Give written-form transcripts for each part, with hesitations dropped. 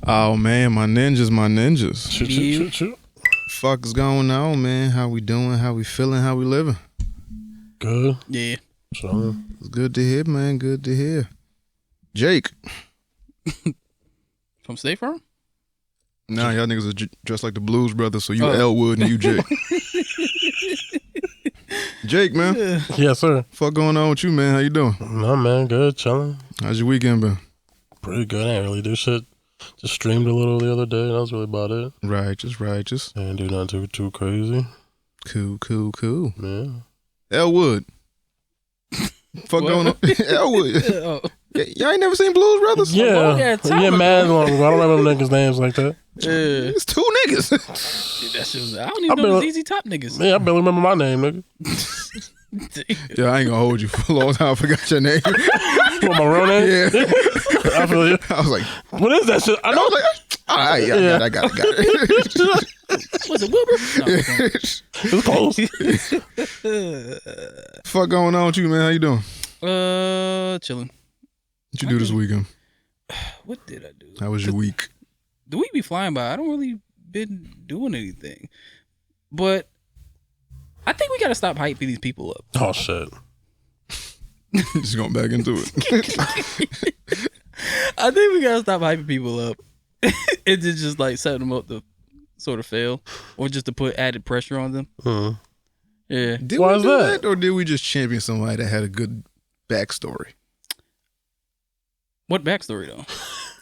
Oh man, my ninjas. Shoot. Fuck's going on, man? How we doing? How we feeling? How we living? Good. Yeah. So It's good to hear, man. Good to hear. Jake. From State Farm? Nah, y'all niggas are dressed like the Blues Brothers, so you Elwood and you Jake. Jake, man. yes, sir. Fuck going on with you, man? How you doing? No, man. Good. Chilling. How's your weekend been? Pretty good. I ain't really do shit. Just streamed a little the other day. That was really about it. Righteous. I didn't do nothing too crazy. Cool. Yeah. Elwood. Fuck going on? Elwood. Y'all ain't never seen Blues Brothers? Yeah. Mad long ago. I don't remember niggas' names like that. It's two niggas. I don't even know these ZZ Top niggas. Yeah, I barely remember my name, nigga. Yeah, I ain't gonna hold you for a long time. I forgot your name. What, my real name? Yeah. I feel you. I was like, what is that shit? I know. I was like, all right, yeah. I got it. Was it Wilbur? No, It was close. Fuck going on with you, man? How you doing? Chilling. What you do this weekend? What did I do? How was your week? The week be flying by. I don't really been doing anything. But I think we gotta stop hyping these people up. Oh, shit. Just going back into it. I think we gotta stop hyping people up. It's just like setting them up to sort of fail, or just to put added pressure on them. Yeah. Did Why we is do that? or did we just champion somebody that had a good backstory? What backstory though?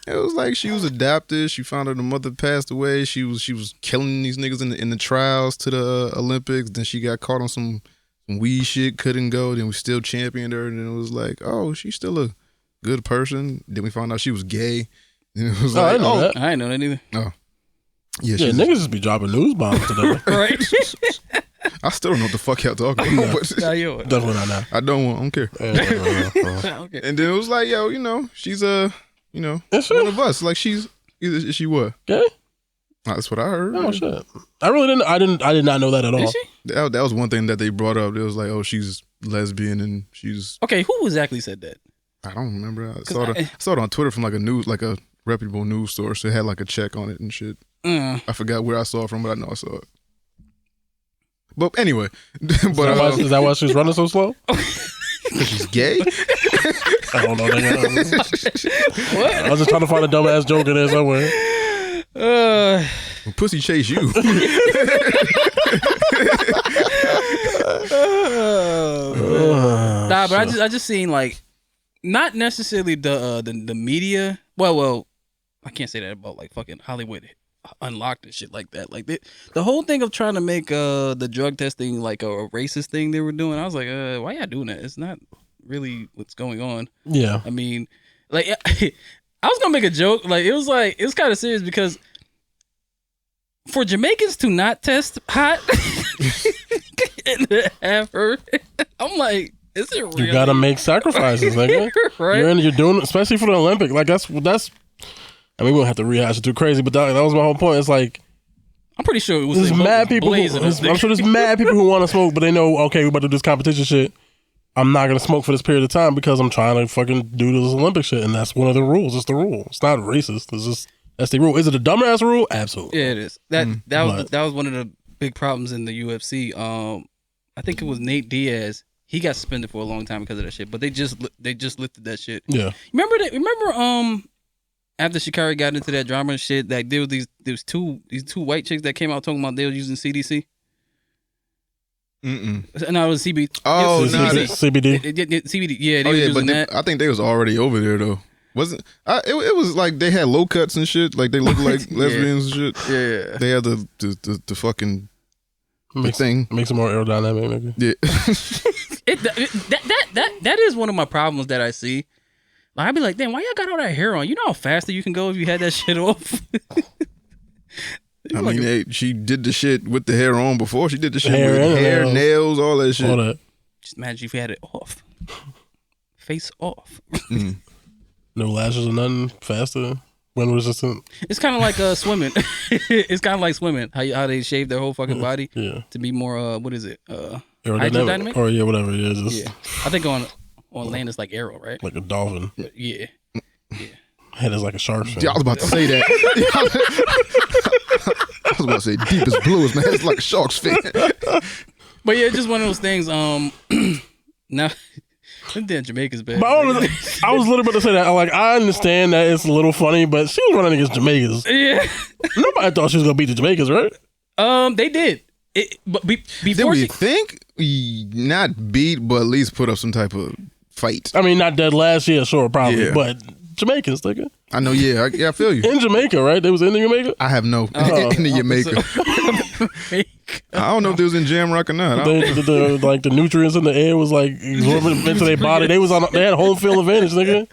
It was like she was adopted. She found out her mother passed away. She was killing these niggas in the trials to the Olympics. Then she got caught on some weed shit, couldn't go. Then we still championed her. And it was like, oh, she's still a good person. Then we found out she was gay. And it was I like, didn't know that. I ain't know that either. Oh. Yeah, niggas just be dropping news bombs today. Right? I still don't know what the fuck y'all talking about. But Nah, yo. Definitely not now. I don't care. Okay. And then it was like, yo, she's Is she? one of us. Like is she what? Gay? That's what I heard. Oh shit! I really didn't. I did not know that at all. Is she? That was one thing that they brought up. It was like, oh, she's lesbian and she's. Okay, who exactly said that? I don't remember. I saw it on Twitter from like a reputable news source. It had like a check on it and shit. I forgot where I saw it from, but I know I saw it. But anyway, Is that why she's running so slow? Because she's gay. I don't know. Nigga. What? I was just trying to find a dumbass joke in there somewhere. Pussy chase you. Nah, but I just seen like not necessarily the media. Well, I can't say that about like fucking Hollywood Unlocked and shit like that. Like the whole thing of trying to make the drug testing like a racist thing they were doing. I was like, why y'all doing that? It's not really what's going on. Yeah. I mean, like I was gonna make a joke. Like it was kind of serious because for Jamaicans to not test hot and to have her, I'm like, is it really? You gotta make sacrifices, nigga. Right? You're doing, especially for the Olympic. Like that's. I mean, we won't have to rehash it too crazy, but that was my whole point. It's like I'm pretty sure it was. There's mad people. I'm sure there's mad people who want to smoke, but they know, okay, we about to do this competition shit. I'm not gonna smoke for this period of time because I'm trying to fucking do this Olympic shit, and that's one of the rules. It's the rule. It's not racist. It's just that's the rule. Is it a dumbass rule? Absolutely. Yeah, it is. That was one of the big problems in the UFC. I think it was Nate Diaz. He got suspended for a long time because of that shit, but they just lifted that shit. Yeah. Remember after Shikari got into that drama and shit, like there was two white chicks that came out talking about they were using CDC. No, it was CBD. Oh, no, CBD. CBD. Yeah, they were using that. I think they was already over there though. Wasn't it was like they had low cuts and shit. Like they looked like lesbians and shit. Yeah. They had the fucking thing. Makes it more aerodynamic, nigga. Yeah. That is one of my problems that I see. Like, I'd be like, damn, why y'all got all that hair on? You know how faster you can go if you had that shit off? I mean, she did the shit with the hair on before. She did the shit with hair, nails, all that shit. All that. Just imagine if you had it off. Face off. No lashes or nothing. Faster. Wind resistant. It's kind of like swimming. It's kind of like swimming. How they shave their whole fucking body to be more, what is it? Hydrodynamic? Or yeah, whatever it is. Yeah. I think on land it's like arrow, right? Like a dolphin. Yeah. Head is like a shark fin. Yeah, I was about to say that. I was about to say deep as blue. Man, it's like a shark's fin. But yeah, just one of those things. Now, damn Jamaica's bad. But I was literally about to say that. Like, I understand that it's a little funny, but she was running against Jamaicans. Yeah. Nobody thought she was gonna beat the Jamaicans, right? They did. But before Did we think not beat, but at least put up some type of fight? I mean, not dead last year, sure, probably, but Jamaicans, nigga. I know, yeah, I feel you. In Jamaica, right? They was in Jamaica? I have no in the Jamaica. I don't know if they was in Jamrock or not. The nutrients in the air was like absorbing into their body. They had home field advantage, nigga.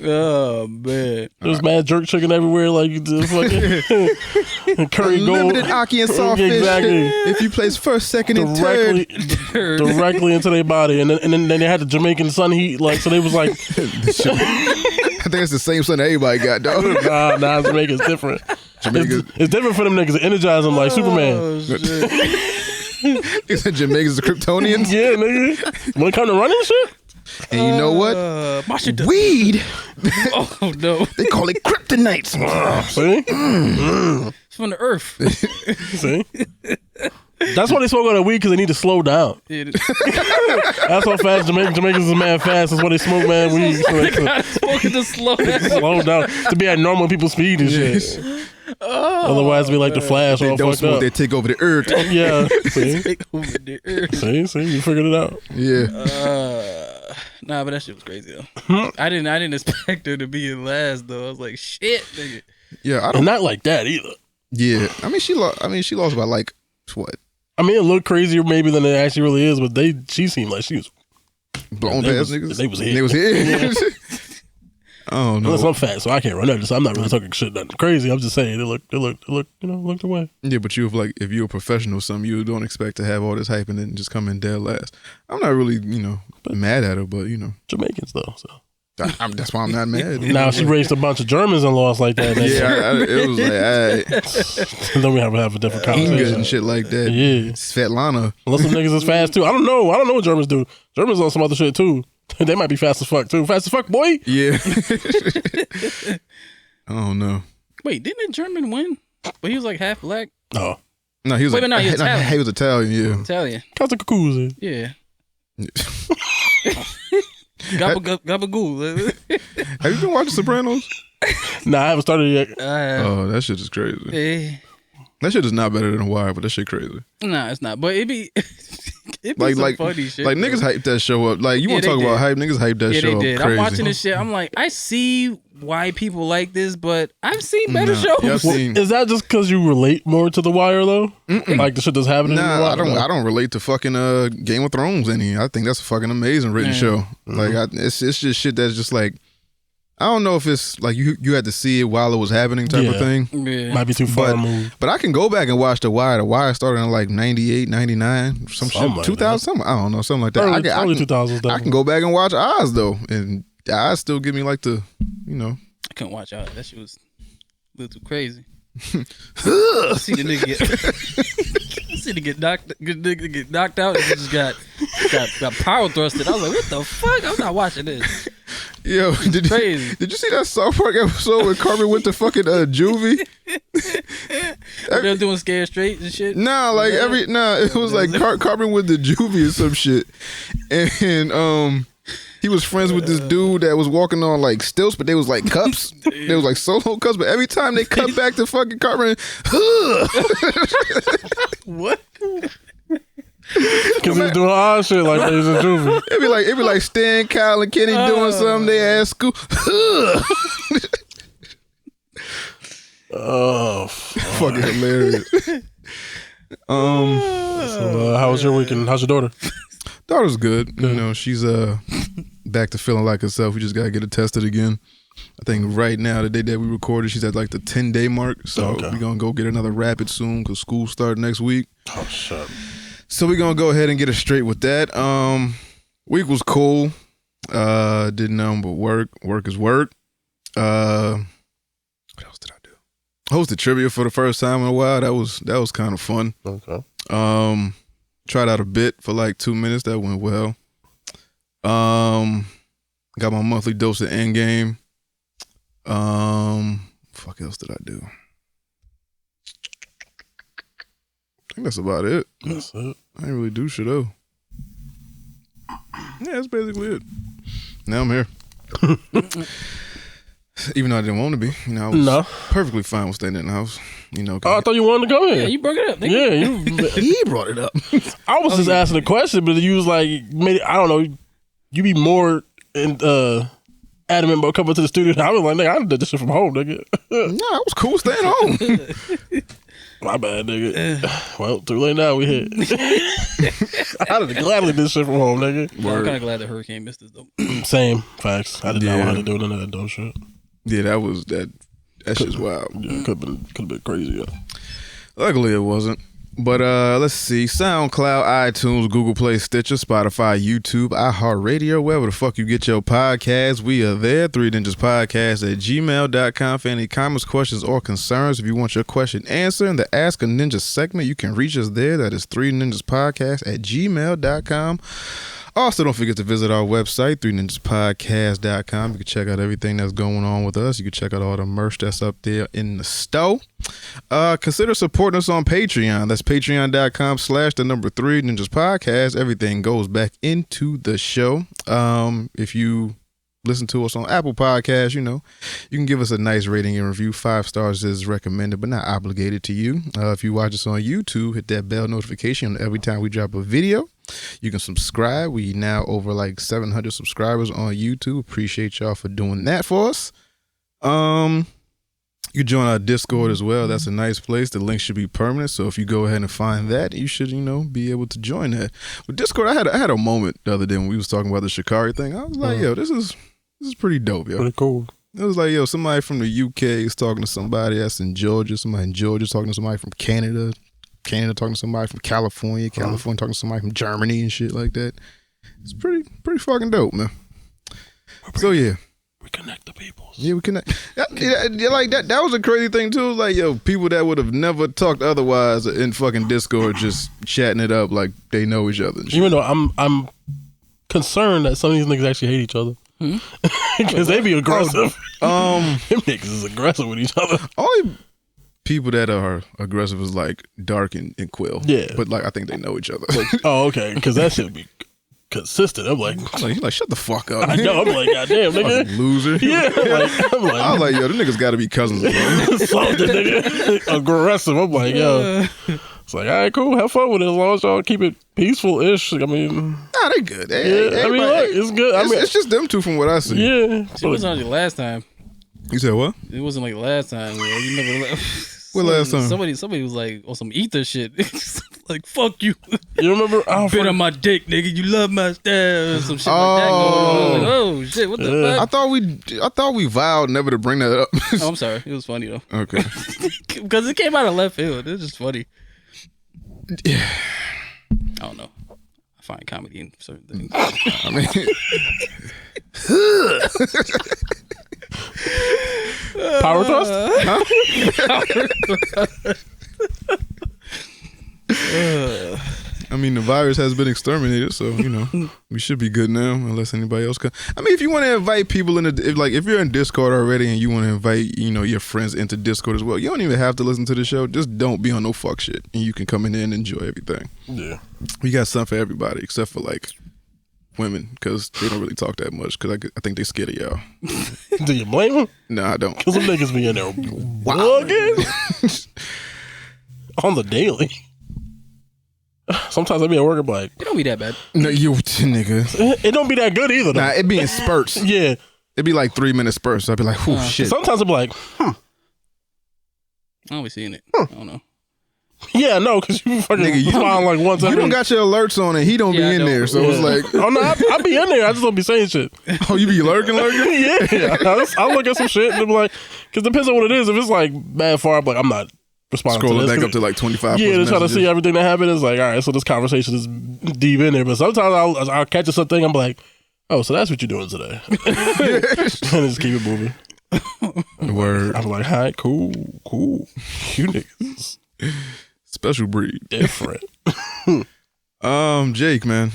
Oh man, there was mad jerk chicken everywhere, like the fucking curry gold, limited aki and sawfish. Exactly. If you place first, second, and third, directly into their body, and then they had the Jamaican sun heat, like so they was like. I think it's the same sun that everybody got, dog. Nah, Jamaica's different. It's different for them niggas. It energize them like Superman. Is it Jamaicans the Kryptonians? Yeah, nigga. When it come to running shit. And you know what? Weed. Oh no. They call it kryptonite. See? It's from the earth. See? That's why they smoke on that weed, because they need to slow down. That's how fast Jamaicans is mad fast. That's why they smoke mad weed. Smoking to slow down. Slow down. To be at normal people's speed and shit. Oh, otherwise, be like the Flash. They all don't fucked smoke, up. They take over the earth. Yeah. See? Take over the earth. See? You figured it out. Yeah. Nah, but that shit was crazy though. I didn't expect her to be in last though. I was like, shit, nigga. Yeah, and not like that either. Yeah, I mean she lost by like what? I mean, it looked crazier maybe than it actually really is, but she seemed like she was blown past niggas. They was here. They was here. Oh no, unless I'm fat, so I can't run that. So I'm not really talking shit nothing crazy. I'm just saying it looked looked away. Yeah, but you have like if you're a professional or something, you don't expect to have all this hype and then just come in dead last. I'm not really mad at her, but Jamaicans though. So that's why I'm not mad. Now she raced a bunch of Germans and lost like that. Yeah, it was like, and then we have a different conversation and shit like that. Yeah, Svetlana. Unless some niggas is fast too. I don't know what Germans do. Germans on some other shit too. They might be fast as fuck too. Fast as fuck, boy. Yeah. I don't know. Wait, didn't a German win? But he was like half black. Oh. No, he was he was Italian. He was Italian, yeah. Italian. Casa Cucuzzi. Yeah. Gabagool. Have you been watching Sopranos? Nah, I haven't started yet. Oh, that shit is crazy. That shit is not better than The Wire, but that shit crazy. Nah, it's not. But it be like some funny shit. Like niggas hype that show up. Like you want to talk about hype? Niggas hype that show up crazy. I'm watching this shit. I'm like, I see why people like this, but I've seen better shows. Is that just because you relate more to The Wire though? Like the shit that's happening? Nah, I don't relate to fucking Game of Thrones any. I think that's a fucking amazing written show. Like it's just shit that's just like. I don't know if it's like you had to see it while it was happening type of thing. Yeah. Might be too far removed. But I can go back and watch The Wire. The Wire started in like 98, 99, some shit. Like 2000, something. I don't know, something like that. Early 2000s. I can go back and watch Oz though. And Oz still give me like the, I couldn't watch Oz. That shit was a little too crazy. See the nigga get knocked out and he just got power thrusted. I was like, what the fuck? I'm not watching this. Yo, did you see that South Park episode where Carmen went to fucking juvie? They're doing Scared Straight and shit. Nah, like it was like Carmen went to juvie or some shit, and he was friends with this dude that was walking on like stilts, but they was like cups. They was like solo cups, but every time they cut back to fucking Carmen, what? Because he's doing odd shit like that. He's in juvie. It'd be like Stan, Kyle, and Kenny doing something. They ask school. Oh, fucking hilarious. So, how was your weekend? How's your daughter? Daughter's good. She's back to feeling like herself. We just gotta get her tested again. I think right now, the day that we recorded, she's at like the 10-day mark. So we're gonna go get another rapid soon because school starts next week. Oh shit. So we're gonna go ahead and get her straight with that. Week was cool. Did nothing but work. Work is work. What else did I do? Hosted trivia for the first time in a while. That was kind of fun. Okay. Tried out a bit for like 2 minutes. That went well. Got my monthly dose of Endgame. Fuck else did I do? I think that's about it. That's it. I didn't really do shit though. Yeah, that's basically it. Now I'm here. Even though I didn't want to be, I was perfectly fine with staying in the house. Oh, I thought you wanted to come here. Yeah, you brought it up, nigga. Yeah, he brought it up. I was just asking a question, but you was like, I don't know, you be more adamant about coming to the studio. I was like, nigga, I did this shit from home, nigga. Nah, I was cool staying home. My bad, nigga. Well, too late now. We hit. I would have gladly did shit from home, nigga. I'm kind of glad the hurricane missed us though. Same facts. I did not want to do none of that dumb shit. Yeah, that shit's wild. Yeah, could have been crazy. Yeah. Luckily, it wasn't. But let's see. SoundCloud, iTunes, Google Play, Stitcher, Spotify, YouTube, iHeartRadio, wherever the fuck you get your podcasts, we are there. 3ninjaspodcast@gmail.com for any comments, questions, or concerns. If you want your question answered in the Ask a Ninja segment, you can reach us there. That is 3ninjaspodcast@gmail.com. Also, don't forget to visit our website, 3ninjaspodcast.com. You can check out everything that's going on with us. You can check out all the merch that's up there in the store. Consider supporting us on Patreon. That's patreon.com/3 Ninjas Podcast. Everything goes back into the show. If you listen to us on Apple Podcasts, you can give us a nice rating and review. 5 stars is recommended, but not obligated to you. If you watch us on YouTube, hit that bell notification every time we drop a video. You can subscribe. We now over like 700 subscribers on YouTube. Appreciate y'all for doing that for us. You can join our Discord as well. That's a nice place. The link should be permanent. So if you go ahead and find that, you should, be able to join that. With Discord, I had a moment the other day when we was talking about the Shikari thing. I was like, yo, this is pretty dope, yo. Pretty cool. It was like, yo, somebody from the UK is talking to somebody that's in Georgia. Somebody in Georgia talking to somebody from Canada. Canada talking to somebody from California. California talking to somebody from Germany and shit like that. It's pretty fucking dope, man. So yeah. We connect the peoples. Yeah, we connect. Yeah, like that was a crazy thing too. Like, yo, people that would have never talked otherwise in fucking Discord just chatting it up like they know each other. And shit. Even though I'm concerned that some of these niggas actually hate each other. Because they be aggressive. Them niggas is aggressive with each other. Only people that are aggressive is like Dark and Quill. Yeah. But like I think they know each other. Oh, okay. Because that should be consistent. I'm like, shut the fuck up. I know. I'm like, goddamn, nigga. Loser. Yeah. I was like, yo, them niggas got to be cousins. Something, nigga. Aggressive. I'm like, yo. It's like, all right, cool. Have fun with it as long as y'all keep it peaceful-ish. I mean, nah, they good. I mean, look, it's good. It's just them two from what I see. Yeah. It wasn't like last time. You said what? It wasn't like last time. You never. What last time? Somebody was like on some ether shit. Like, fuck you. You remember? Bit on my dick, nigga. You love my style. Some shit like that going on. Like, oh shit, what the fuck? I thought we vowed never to bring that up. Oh, I'm sorry. It was funny though. Okay. Because it came out of left field. It was just funny. Yeah. I don't know. I find comedy in certain things. I mean. Power thrust? Huh? I mean, the virus has been exterminated, so we should be good now, unless anybody else comes. I mean, if you want to invite people if you're in Discord already and you want to invite your friends into Discord as well, you don't even have to listen to the show. Just don't be on no fuck shit, and you can come in there and enjoy everything. Yeah, we got something for everybody except for like women, because they don't really talk that much. Because I think they scared of y'all. Do you blame them? No, I don't. Because some niggas be in there bugging on the daily. Sometimes I be at work and be like, it don't be that bad. No, you nigga. It don't be that good either though. Nah, it be in spurts. Yeah. It'd be like 3-minute spurts. I'd be like, oh shit. Sometimes I'd be like, I don't be seeing it. I don't know. Yeah, no, because you fucking nigga, smile like once. You don't got your alerts on and he don't be in there. So it's like, oh no, I be in there. I just don't be saying shit. Oh, you be lurking? Yeah. I'll look at some shit and be like, because it depends on what it is. If it's like bad far, I'm like, I'm not responding scrolling to this. Back up to like 25. Yeah, to try to see everything that happened. It's like, all right, so this conversation is deep in there. But sometimes I'll catch something. I'm like, oh, so that's what you're doing today. And just keep it moving. Word. I'm like, all right, cool. You niggas. Special breed. Different. Jake, man.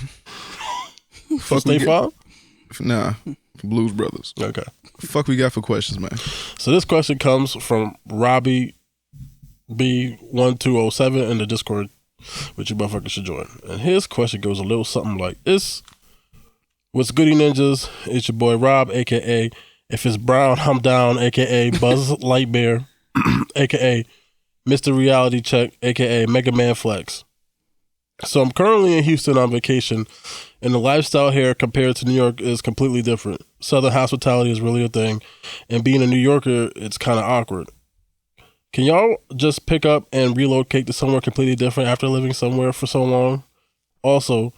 Fuck State Farm? Nah. Blues Brothers. Okay. Fuck we got for questions, man? So this question comes from Robbie B1207 in the Discord, which you motherfuckers should join. And his question goes a little something like this. What's goody ninjas? It's your boy Rob, a.k.a. If It's Brown, I'm Down, a.k.a. Buzz Lightyear, a.k.a. Mr. Reality Check, a.k.a. Mega Man Flex. So I'm currently in Houston on vacation, and the lifestyle here compared to New York is completely different. Southern hospitality is really a thing, and being a New Yorker, it's kind of awkward. Can y'all just pick up and relocate to somewhere completely different after living somewhere for so long? Also,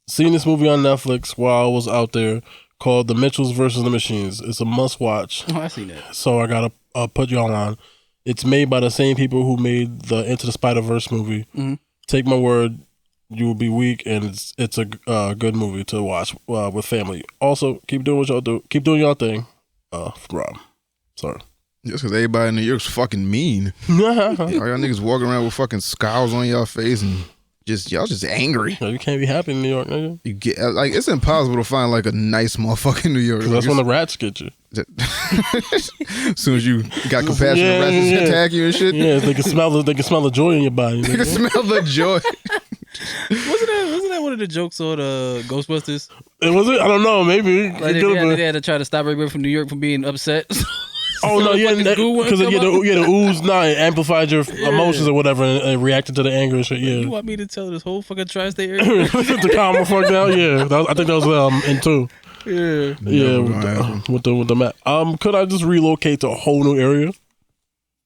seeing this movie on Netflix while I was out there called The Mitchells vs. the Machines. It's a must watch. Oh, I seen that. So I gotta put y'all on. It's made by the same people who made the Into the Spider-Verse movie. Mm-hmm. Take my word, you will be weak, and it's a good movie to watch with family. Also, keep doing what y'all do. Keep doing y'all thing. Rob. Sorry. Just because everybody in New York's fucking mean. All y'all niggas walking around with fucking scowls on y'all face and y'all just angry. You can't be happy in New York, nigga. You get like it's impossible to find like a nice motherfucker in New York. That's when the rats get you. As soon as you got compassion, rats attack you and shit. Yeah, they can smell the joy in your body. They can smell the joy. Wasn't that one of the jokes on Ghostbusters? Was it? I don't know. Maybe Like they had to try to stop everybody from New York from being upset. Oh no, yeah, because the ooze, it amplified your emotions or whatever, and reacted to the anger and shit. Yeah, you want me to tell this whole fucking tri-state area to calm the fuck down? Yeah, I think that was in 2. Yeah, with the map. Could I just relocate to a whole new area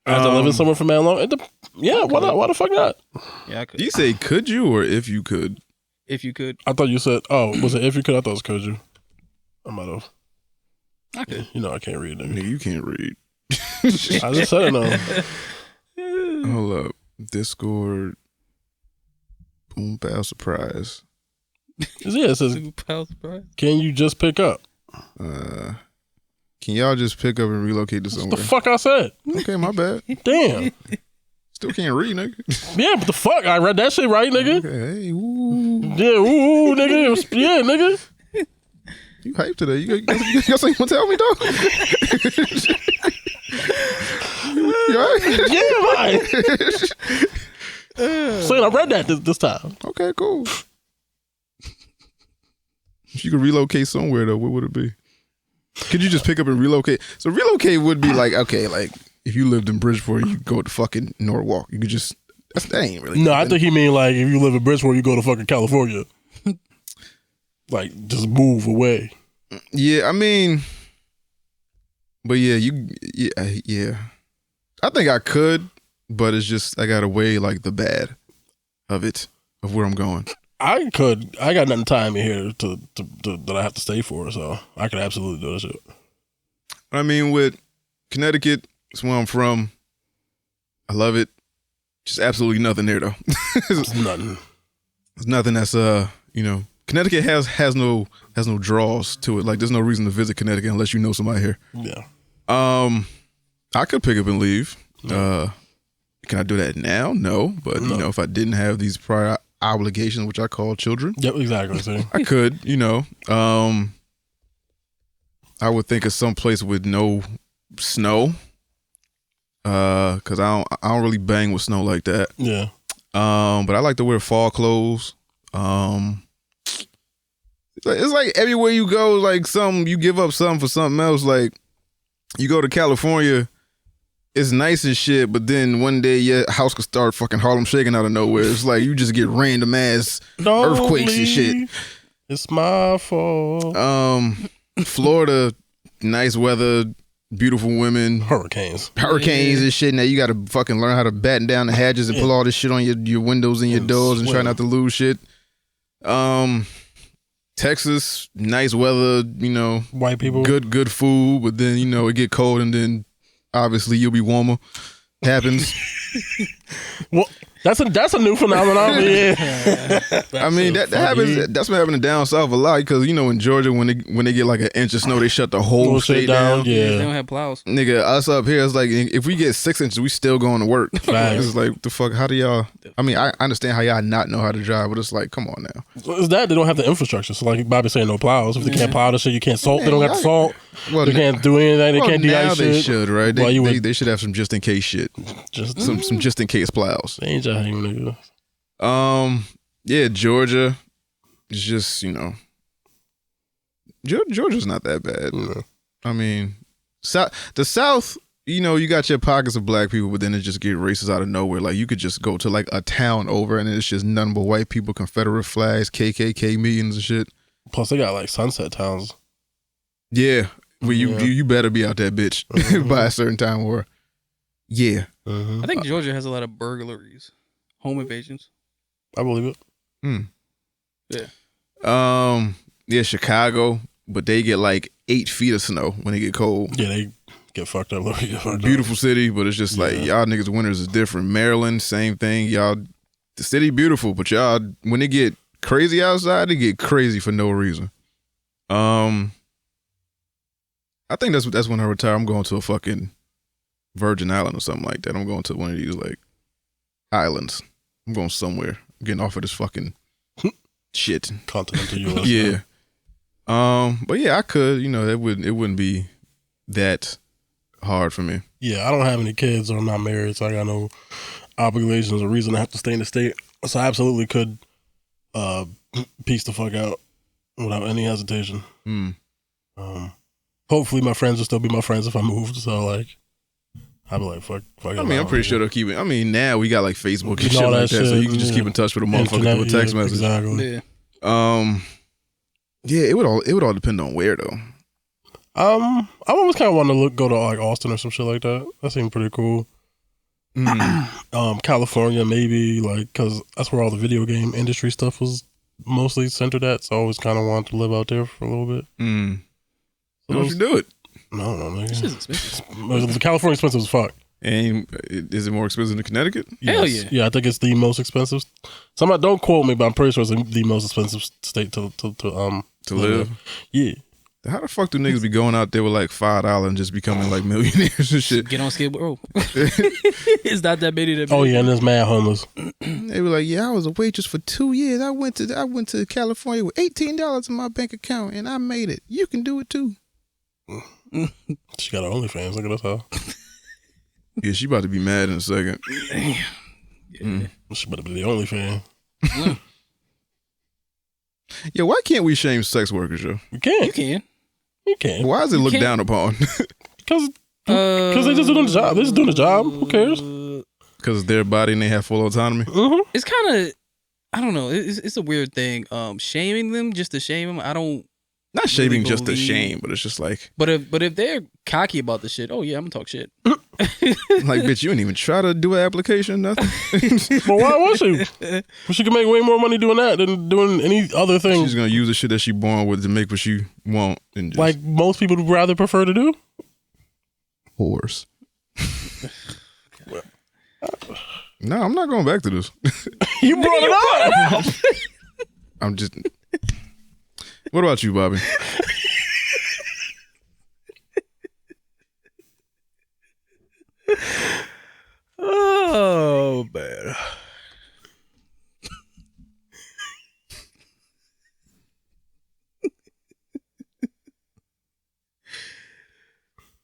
after living somewhere for that long? Why not? Why the fuck not? Yeah, I could. You say could you or if you could? If you could. I thought you said. Oh, was it if you could? I thought it was could you. I might have. I could. You know I can't read. Nigga, you can't read. I just said it now. Hold up. Discord. Boom pow surprise. It says, can you just pick up? Can y'all just pick up and relocate to somewhere? What the fuck I said? Okay, my bad. Damn. Still can't read, nigga. Yeah, but the fuck? I read that shit right, nigga. Okay, hey, ooh. Yeah, ooh, nigga. Yeah, nigga. You hyped today. You got something you want to tell me, dog? You all right? Yeah, right. Saying I read that this time. Okay, cool. If you could relocate somewhere, though, what would it be? Could you just pick up and relocate? So relocate would be like, okay, like if you lived in Bridgeport, you go to fucking Norwalk. You could just, that ain't really. No, I think he mean like if you live in Bridgeport, you go to fucking California. Like, just move away. Yeah, I mean, but yeah, yeah. I think I could, but it's just, I gotta weigh like the bad of it, of where I'm going. I could. I got nothing tying me here to that I have to stay for, so I could absolutely do that shit. I mean, with Connecticut, it's where I'm from. I love it. Just absolutely nothing there, though. It's nothing. There's nothing that's Connecticut has no draws to it. Like, there's no reason to visit Connecticut unless you know somebody here. Yeah. I could pick up and leave. Can I do that now? No. But if I didn't have these prior obligations, which I call children. Yep, exactly. See? I could, I would think of some place with no snow. Cause I don't really bang with snow like that. Yeah. But I like to wear fall clothes. It's like everywhere you go, like you give up something for something else. Like you go to California, it's nice and shit, but then one day your house could start fucking Harlem shaking out of nowhere. It's like you just get random ass earthquakes and shit. It's my fault. Florida, nice weather, beautiful women. Hurricanes and shit. Now you gotta fucking learn how to batten down the hatches and pull all this shit on your windows and your doors and try not to lose shit. Texas, nice weather, white people, good food, but then it get cold and then obviously you'll be warmer. Happens. Well, That's a new phenomenon. Yeah. I mean that happens. That's what happened down south a lot because in Georgia when they get like an inch of snow they shut the whole state down. Yeah, they don't have plows. Nigga, us up here it's like if we get 6 inches we still going to work. It's like the fuck. How do y'all? I mean I understand how y'all not know how to drive, but it's like come on now. Well, it's that they don't have the infrastructure. So like Bobby saying, no plows. If they can't plow the shit, you can't salt. They don't have to salt. Well, they can't do anything. They can't de-ice shit. They should, right? They should have some just in case shit. Some just in case plows. They ain't just niggas. Yeah, Georgia is just Georgia's not that bad. No. I mean, the South, you got your pockets of black people, but then it just get racist out of nowhere. Like you could just go to like a town over, and it's just nothing but white people, Confederate flags, KKK meetings and shit. Plus, they got like sunset towns. Yeah, where you better be out that bitch by a certain time. Or yeah, I think Georgia has a lot of burglaries, home invasions. I believe it. Yeah. Yeah, Chicago, but they get like 8 feet of snow when they get cold. Yeah, they get fucked up. Beautiful city, but it's just like y'all niggas winters is different. Maryland, same thing. Y'all, the city beautiful, but y'all when they get crazy outside, they get crazy for no reason. I think that's when I retire. I'm going to a fucking Virgin Island or something like that. I'm going to one of these like islands. I'm going somewhere. I'm getting off of this fucking shit. Continental US. Yeah. But yeah, I could. It wouldn't be that hard for me. Yeah, I don't have any kids or I'm not married, so I got no obligations or reason to have to stay in the state. So I absolutely could piece the fuck out without any hesitation. Hopefully my friends will still be my friends if I moved. So like, I'd be like, fuck it. I mean, I'm pretty sure they'll keep it. I mean, now we got like Facebook and shit like that, so you can just keep in touch with a motherfucker through a text message. Exactly. Yeah. Yeah, it would all depend on where though. I always kind of want to go to like Austin or some shit like that. That seemed pretty cool. California maybe, like, because that's where all the video game industry stuff was mostly centered at. So I always kind of wanted to live out there for a little bit. Why don't you do it? No, nigga. This is expensive. California expensive as fuck. And is it more expensive than Connecticut? Hell yeah. Yeah, I think it's the most expensive. Somebody don't quote me, but I'm pretty sure it's the most expensive state to live. Yeah. How the fuck do niggas be going out there with like $5 and just becoming like millionaires and shit? Get on Skid Row. It's not that many. Oh yeah, and there's mad homeless. They were like, yeah, I was a waitress for 2 years. I went to California with $18 in my bank account and I made it. You can do it too. She got her OnlyFans. Look at us all. Yeah, she about to be mad in a second. Damn. She about to be the OnlyFans. Yeah, why can't we shame sex workers, yo? You can. You can. Why is it looked down upon? Because they just doing the job. They're just doing the job. Who cares? Because it's their body and they have full autonomy. It's kind of, I don't know. It's a weird thing. Shaming them just to shame them. I don't. Not shaming just to shame, but it's just like. But if they're cocky about the shit, oh yeah, I'm gonna talk shit. Like, bitch, you didn't even try to do an application, nothing. But why would she? She can make way more money doing that than doing any other thing. She's gonna use the shit that she born with to make what she want, and just like most people would rather prefer to do. Whores. No, I'm not going back to this. You brought it up. I'm just. What about you, Bobby? Oh man.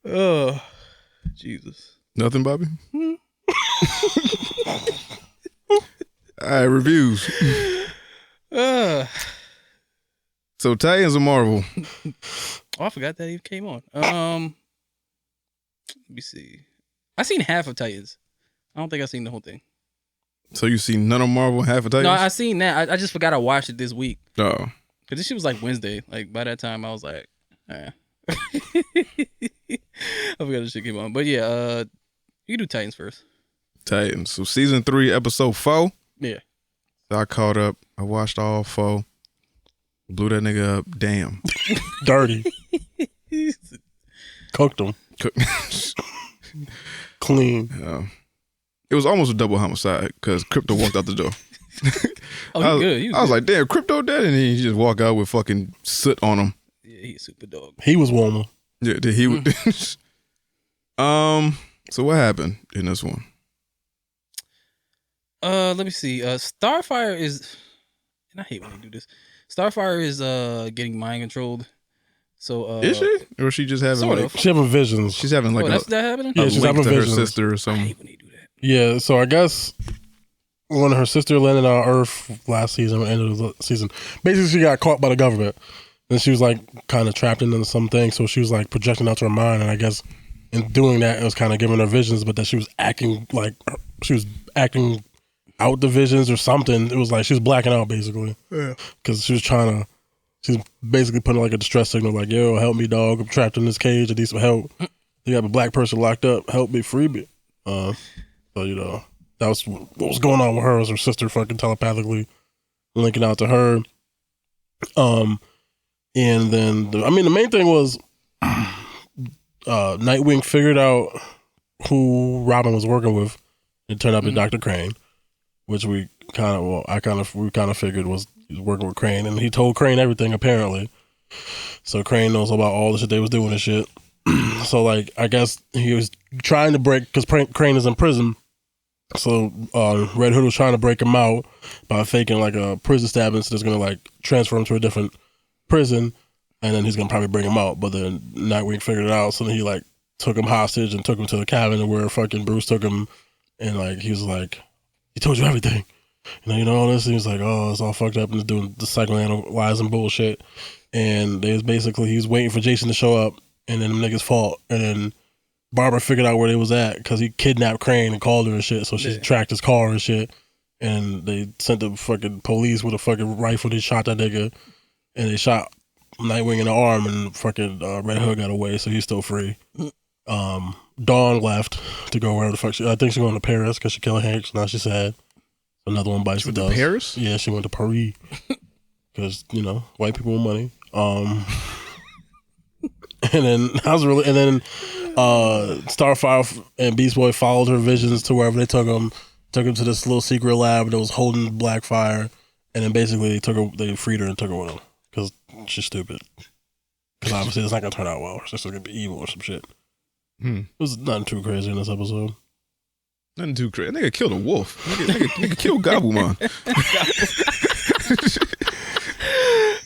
Oh, Jesus. Nothing, Bobby? All right, reviews. So Titans or Marvel? Oh, I forgot that even came on. Let me see. I seen half of Titans. I don't think I seen the whole thing. So you seen none of Marvel, half of Titans? No, I seen that. I just forgot I watched it this week. Oh. Cause this shit was like Wednesday. Like by that time, I was like, I forgot this shit came on. But yeah, you do Titans first. Titans. So season 3, episode 4. Yeah. So I caught up. I watched all 4. Blew that nigga up. Damn. Dirty. Cooked him. Clean. It it was almost a double homicide because Crypto walked out the door. Oh, he I was good. like, damn, Crypto dead, and he just walk out with fucking soot on him. Yeah, he's a super dog. He was warmer. Yeah, he would. So what happened in this one? Let me see. Starfire is, and I hate when they do this. Starfire is getting mind controlled. So is she, or is she just having sort like of. She having visions. she's having like that's that happening? Yeah, a she's link having to her visions. sister or I something. hate when they do that. Yeah, so I guess when her sister landed on Earth last season, or end of the season, basically she got caught by the government. And she was like kind of trapped into something, so she was like projecting out to her mind, and I guess in doing that, it was kind of giving her visions, but that she was acting out the visions or something. It was like she was blacking out basically. Yeah. Because she was basically putting like a distress signal, like, yo, help me, dog. I'm trapped in this cage. I need some help. You have a black person locked up. Help me, free me. So, that was what was going on with her, was her sister fucking telepathically linking out to her. And then, the main thing was Nightwing figured out who Robin was working with. It turned out to be Dr. Crane, which we kind of figured was he was working with Crane, and he told Crane everything apparently. So Crane knows about all the shit they was doing and shit. So like, I guess he was trying to break, because Crane is in prison. So Red Hood was trying to break him out by faking like a prison stabbing, so that's gonna like transfer him to a different prison, and then he's gonna probably bring him out. But then Nightwing figured it out, so then he like took him hostage and took him to the cabin where fucking Bruce took him, and like he was like, he told you everything, and all this. And he was like, oh, it's all fucked up, and he's doing the psychoanalyzing bullshit. And they was basically, he was waiting for Jason to show up, and then them niggas fought, and then Barbara figured out where they was at because he kidnapped Crane and called her and shit. So she tracked his car and shit, and they sent the fucking police with a fucking rifle. They shot that nigga, and they shot Nightwing in the arm, and fucking Red Hood got away, so he's still free. Dawn left to go wherever the fuck I think she's going to Paris because she killed Hank, so now she's sad. Another one bites the dust. Paris? Yeah, she went to Paris because white people with money. And then Starfire and Beast Boy followed her visions to wherever they took him to this little secret lab that was holding Blackfire, and then basically they freed her and took her with them because she's stupid. Because obviously it's not gonna turn out well. It's just gonna be evil or some shit. It was nothing too crazy in this episode. Nothing too crazy. Nigga killed a wolf. Nigga killed Gobbleman.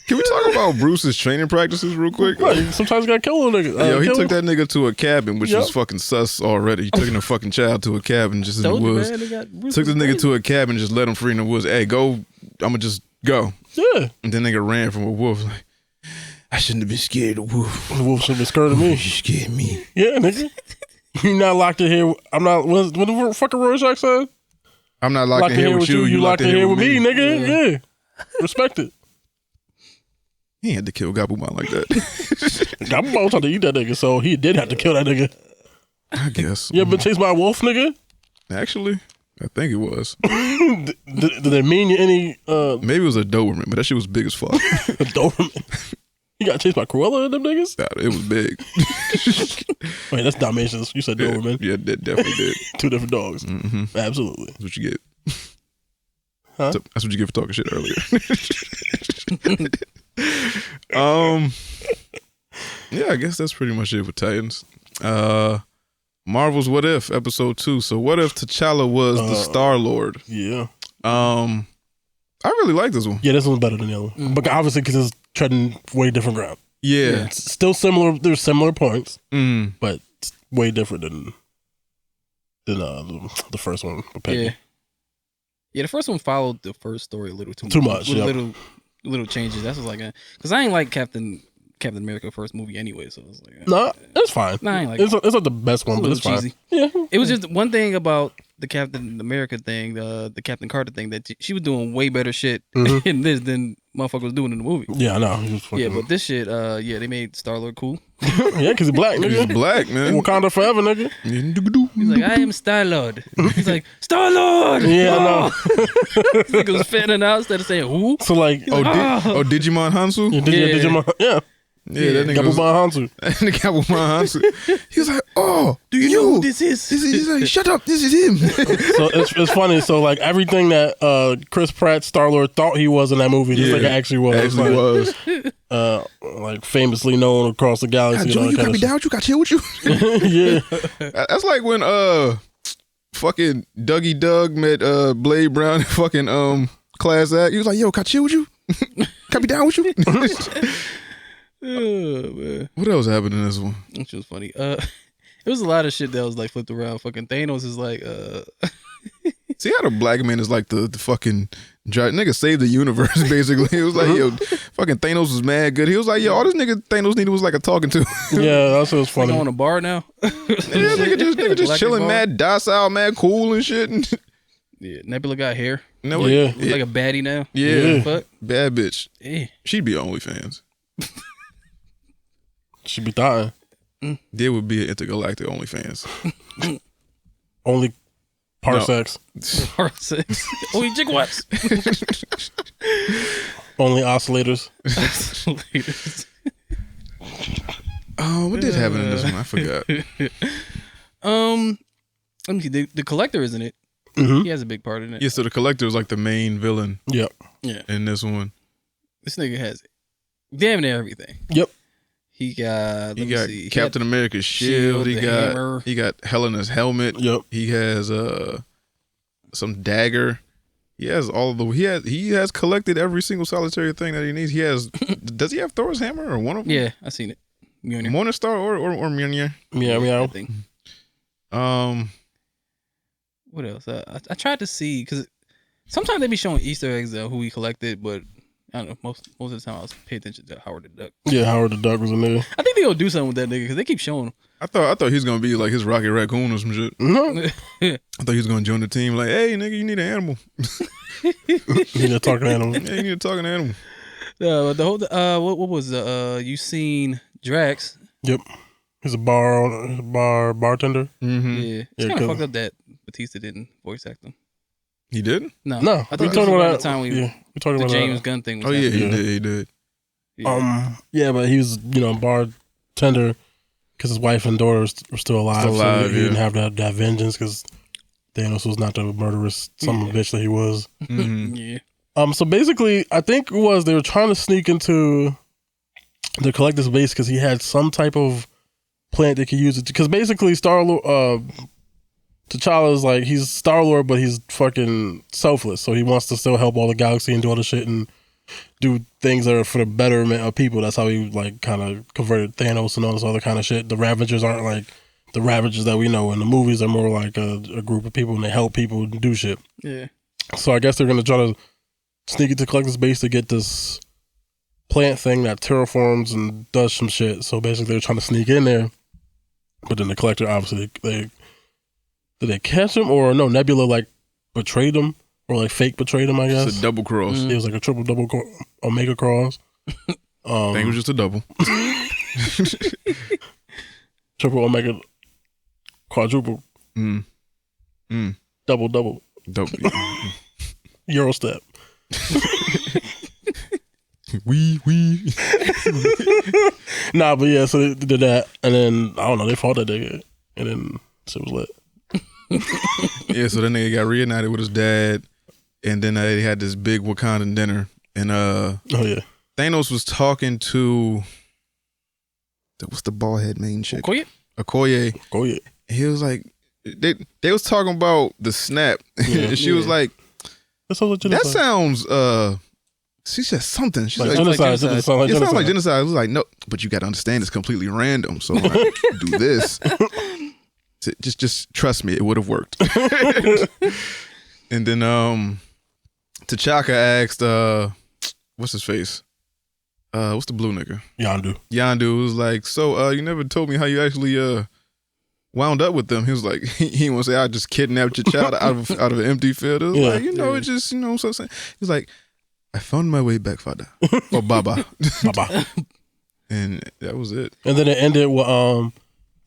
Can we talk about Bruce's training practices real quick? Right, sometimes you gotta kill a nigga. He took that nigga to a cabin, which was fucking sus already. He took a fucking child to a cabin just in the woods. Took this nigga to a cabin and just let him free in the woods. Hey, go. I'ma just go. Yeah. And then nigga ran from a wolf. Like, I shouldn't have been scared of wolf. The wolf should have been scared of me. You scared me. Yeah, nigga. You not locked in here. I'm not. What the fucking Rorschach said? I'm not locked in here with you. You locked in here with me, nigga. Yeah. Respect it. He had to kill Gobbleman like that. Gobbleman was trying to eat that nigga, so he did have to kill that nigga. I guess. You ever been chased by a wolf, nigga? Actually, I think it was. Did it mean you any? Maybe it was a Doberman, but that shit was big as fuck. A Doberman? You got chased by Cruella and them niggas? Nah, it was big. Wait, that's Dalmatians. You said Doberman. Yeah, that definitely did. Two different dogs. Mm-hmm. Absolutely. That's what you get. Huh? That's what you get for talking shit earlier. Yeah, I guess that's pretty much it with Titans. Marvel's What If episode 2. So what if T'Challa was the Star-Lord? Yeah. I really like this one. Yeah, this one's better than the other one. But obviously because it's treading way different ground. Yeah. It's still similar. There's similar points, but it's way different than the first one. Yeah, the first one followed the first story a little too much. Little changes. That's what's like, because I ain't like Captain America first movie anyway, so it's like, no, it's fine. Nah, I ain't like it's not the best one, but it's cheesy. Fine. Yeah, it was just one thing about the Captain America thing, the Captain Carter thing, that she was doing way better shit in this than motherfucker was doing in the movie. Yeah, I know. Yeah, but this shit, they made Star-Lord cool. Yeah, because he's black, nigga. He's black, man. Wakanda forever, nigga. He's like, I am Star-Lord. He's like, Star-Lord! Yeah, I know. This nigga was fanning out instead of saying, who? So like, Digimon Hansu? Digimon, yeah. Yeah, that nigga Hansu. That nigga Hansu. He was like, "Oh, do you know who this is?" He's like, "Shut up, this is him." So it's funny. So like everything that Chris Pratt, Star-Lord, thought he was in that movie, this nigga actually was. Like famously known across the galaxy. Joe, you got me down. You got chill with you. Yeah, that's like when fucking Dougie Doug met Blade Brown in fucking Class Act. He was like, "Yo, can I chill with you? Can I be down with you?" Oh, man. What else happened in this one? Which was funny. It was a lot of shit that was like flipped around. Fucking Thanos is like, See how the black man is like the fucking nigga saved the universe basically. It was like, yo, fucking Thanos was mad good. He was like, yo, all this nigga Thanos needed was like a talking to. Yeah, that's what was funny. on a bar now. nigga just chilling, mad docile, mad cool and shit. Yeah, Nebula got hair. No, yeah, like a baddie now. Yeah, fuck, bad bitch. Yeah. She'd be OnlyFans. She'd be dying. There would be an intergalactic OnlyFans. Only parsecs. Parsecs. Only gigawatts. Only oscillators. What did happen in this one? I forgot. Let me see. The Collector is in it. Mm-hmm. He has a big part in it. Yeah, so the Collector is like the main villain. Yep. Yeah. In this one. This nigga has damn near everything. Yep. He got Captain America's shield. He got hammer. He got Helena's helmet. Yep. He has some dagger. He has all of the he has collected every single solitary thing that he needs. He has does he have Thor's hammer or one of them? Yeah, I seen it. Morningstar or Mjolnir. Yeah, meow. What else? I tried to see because sometimes they be showing Easter eggs of who he collected, but I don't know. Most of the time I was paying attention to Howard the Duck. Yeah, Howard the Duck was in there. I think they gonna do something with that nigga because they keep showing him. I thought he was gonna be like his Rocket Raccoon or some shit. No. I thought he was gonna join the team. Like, hey, nigga, you need an animal. You need a talking animal. Yeah, you need a talking animal. The whole what was you seen Drax? Yep. He's a bartender. Mm-hmm. Yeah, it's kind of fucked up that Batista didn't voice act him. He didn't? No, I thought we this talking was about the time we we're talking the about James Gunn thing. Was yeah, happening. he did. Yeah. Yeah, but he was bartender because his wife and daughter were still alive. So he didn't have that vengeance because Thanos was not the murderous son of a bitch that he was. Mm-hmm. Yeah. So basically, I think it was they were trying to sneak into the Collector's base because he had some type of plant they could use it because basically T'Challa is like he's Star-Lord, but he's fucking selfless. So he wants to still help all the galaxy and do all the shit and do things that are for the betterment of people. That's how he like kind of converted Thanos and all this other kind of shit. The Ravagers aren't like the Ravagers that we know in the movies. They're more like a group of people and they help people do shit. Yeah. So I guess they're gonna try to sneak into Collector's base to get this plant thing that terraforms and does some shit. So basically they're trying to sneak in there. But then the Collector, obviously, did they catch him? Or no, Nebula like betrayed him or like fake betrayed him, I guess. It's a double cross. It was like a double omega cross. I think it was just a double. Triple omega quadruple. Double. Euro step. Wee. Nah, but yeah, so they did that, and then I don't know, they fought that nigga, and then shit was lit. Yeah, so that nigga got reunited with his dad, and then they had this big Wakandan dinner, and oh yeah, Thanos was talking to what's the bald head main chick? Okoye. Oh yeah. He was like, they was talking about the snap. Yeah. She was like, that sounds she said something. She's like, genocide. It sounds like genocide. It was like, no, but you got to understand it's completely random. So when I do this, just trust me, it would have worked. And then T'Chaka asked, what's his face? What's the blue nigga? Yondu was like, so you never told me how you actually wound up with them. He was like, he want to say I just kidnapped your child out of an empty field. It was like, it just, so I'm saying. He was like, I found my way back, father. Or Baba. And that was it. And then it ended with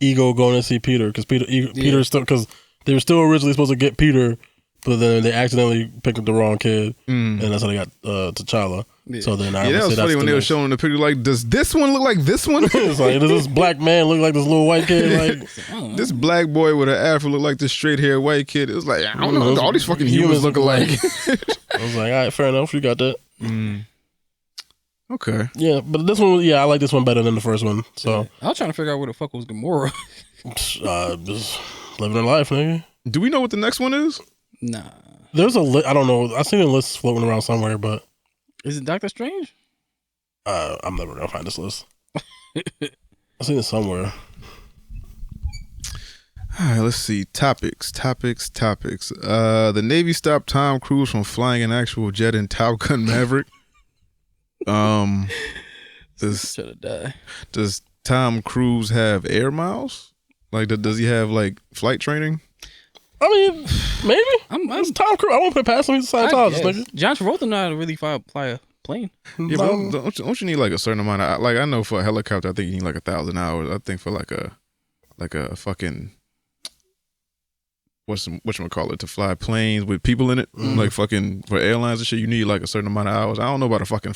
Ego going to see Peter because Peter still, because they were still originally supposed to get Peter, but then they accidentally picked up the wrong kid, and that's how they got T'Challa. Yeah. So then that was funny when they were showing the picture. Like, does this one look like this one? It's like, does this black man look like this little white kid? Like, this black boy with an afro look like this straight haired white kid. It was like, I don't know. All these fucking humans look alike. I was like, all right, fair enough. You got that. Okay. Yeah, but this one, I like this one better than the first one. So I was trying to figure out where the fuck was Gamora. Just living her life, nigga. Do we know what the next one is? Nah. There's a I don't know. I've seen a list floating around somewhere, but Is it Doctor Strange? I'm never gonna find this list. I've seen it somewhere. All right, let's see. Topics. The Navy stopped Tom Cruise from flying an actual jet in Top Gun Maverick. Does Tom Cruise have air miles? Like, does he have like flight training? I mean, maybe. It's Tom Cruise. I won't put past him. He's a Scientologist, nigga. John Travolta know how to really fly a plane. Yeah, but don't you need like a certain amount of, like, I know for a helicopter, I think you need like 1,000 hours. I think for like a fucking, whatchamacallit, to fly planes with people in it, like fucking for airlines and shit, you need like a certain amount of hours. I don't know about a fucking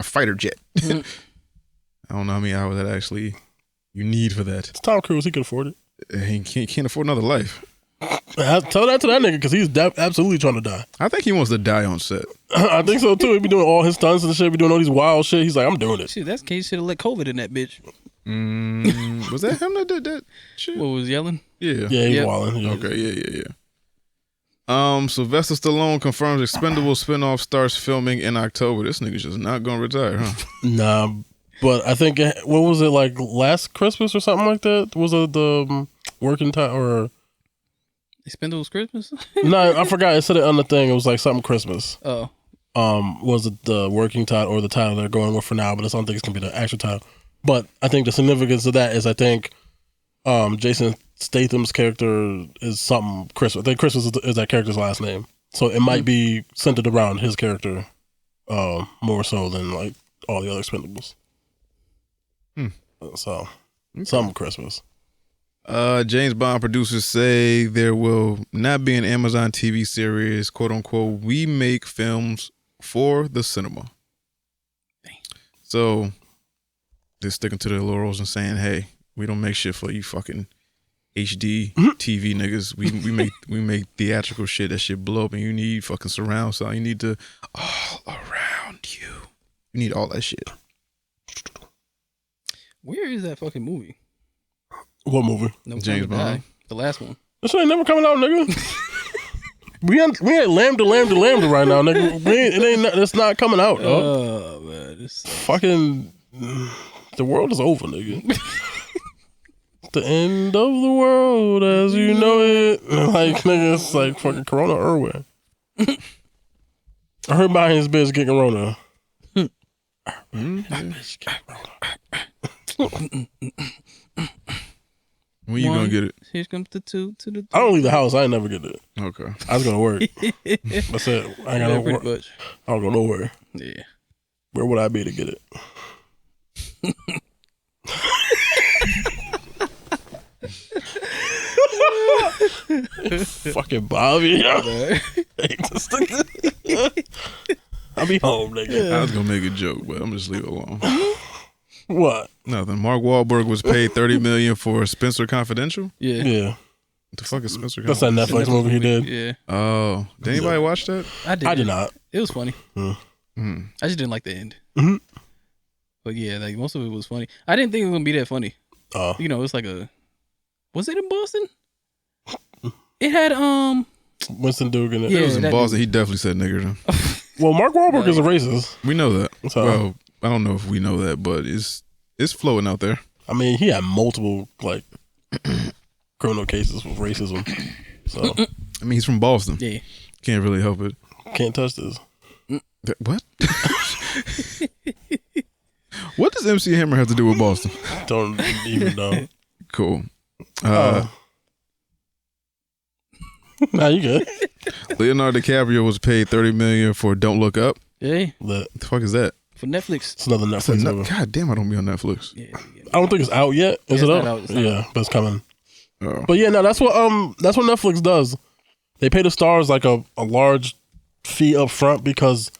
fighter jet. I don't know how many hours that actually you need for that. It's Tom Cruise. He can afford it. He can't afford another life. Tell that to that nigga, because he's absolutely trying to die. I think he wants to die on set. I think so too. He be doing all his stunts and shit. Be doing all these wild shit. He's like, I'm doing it. Shit, that's the case. Should have let COVID in that bitch. Was that him that did that shit? What was yelling? Yeah. Yeah, he's wilding. Yeah. Okay, yeah. Sylvester Stallone confirms Expendables spinoff starts filming in October. This nigga's just not gonna retire, huh? Nah, but I think what was it, like last Christmas or something like that? Was it the working time or Expendables Christmas? No, I forgot. It said it on the thing. It was like something Christmas. Oh. Was it the working title or the title they're going with for now? But I don't think it's gonna be the actual title. But I think the significance of that is I think Jason Statham's character is something Chris. I think Chris is that character's last name, so it might be centered around his character more so than like all the other Expendables. So something Christmas. James Bond producers say there will not be an Amazon TV series, quote unquote, we make films for the cinema. Dang. So they're sticking to their laurels and saying, hey, we don't make shit for you fucking HD TV niggas. We make theatrical shit. That shit blow up, and you need fucking surround sound. You need to all around you. You need all that shit. Where is that fucking movie? What movie? No James Bond. The last one. This ain't never coming out, nigga. we ain't lambda right now, nigga. It's not coming out, dog. Oh man, this fucking the world is over, nigga. The end of the world as you know it. Like, nigga, it's like fucking Corona everywhere. I heard about his bitch getting Corona. When you gonna get it? Here comes the two to the. I don't leave the house. I ain't never get it. Okay. I was gonna work. That's it. I ain't got no work. Much. I don't go nowhere. Yeah. Where would I be to get it? Fucking Bobby. I'll be home, nigga. I was gonna make a joke, but I'm just leave it alone. What? Nothing. Mark Wahlberg was paid $30 million for Spencer Confidential. Yeah. What the fuck is Spencer That's that Netflix movie he did. Yeah. Oh, did anybody watch that? I did. I did not. It was funny. I just didn't like the end. But yeah, like most of it was funny. I didn't think it was gonna be that funny. You know, it's like a. Was it in Boston? It had Winston Duke in it. Yeah, it was in Boston. He definitely said nigger. Well, Mark Wahlberg is a racist. We know that. So, well, I don't know if we know that, but it's floating out there. I mean, he had multiple like criminal cases with racism. So I mean, he's from Boston. Yeah, can't really help it. Can't touch this. What? What does MC Hammer have to do with Boston? Don't even know. Cool. Nah, you good. Leonardo DiCaprio was paid $30 million for Don't Look Up. Yeah. What the fuck is that? For Netflix. It's another Netflix movie. God damn, I don't be on Netflix. Yeah. I don't think it's out yet. Is it out? It's yeah, but it's coming. Oh. But yeah, no, that's what Netflix does. they pay the stars like a large fee up front because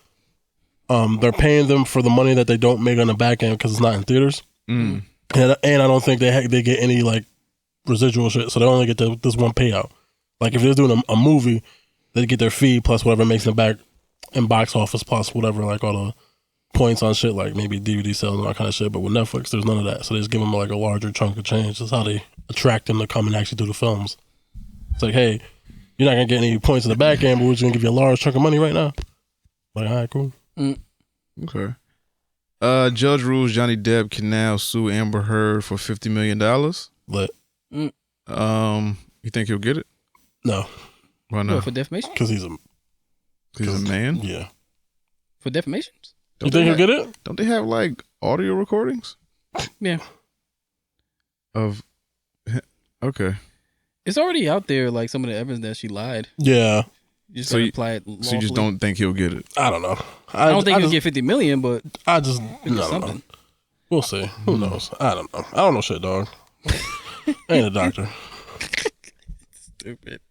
they're paying them for the money that they don't make on the back end because it's not in theaters. And I don't think they get any like residual shit, so they only get this one payout. Like if they're doing a movie, they get their fee plus whatever it makes in the back and box office plus whatever, like all the points on shit, like maybe DVD sales and all that kind of shit. But with Netflix, there's none of that, so they just give them like a larger chunk of change. That's how they attract them to come and actually do the films. It's like, hey, you're not gonna get any points in the back end, but we're just gonna give you a large chunk of money right now. Like, all right, cool. Okay. Judge rules Johnny Depp can now sue Amber Heard for $50 million. But you think he'll get it? No. Why not? What, for defamation? Because he's a man. Yeah. For defamation? You think he'll get it? Don't they have like audio recordings? Yeah. Okay. It's already out there, like some of the evidence that she lied. Yeah. You just gotta apply it lawfully. So you just don't think he'll get it? I don't know. I don't think he'll get 50 million, but I just something. Know. We'll see. Who knows? I don't know. I don't know shit, dog. I ain't a doctor. Stupid.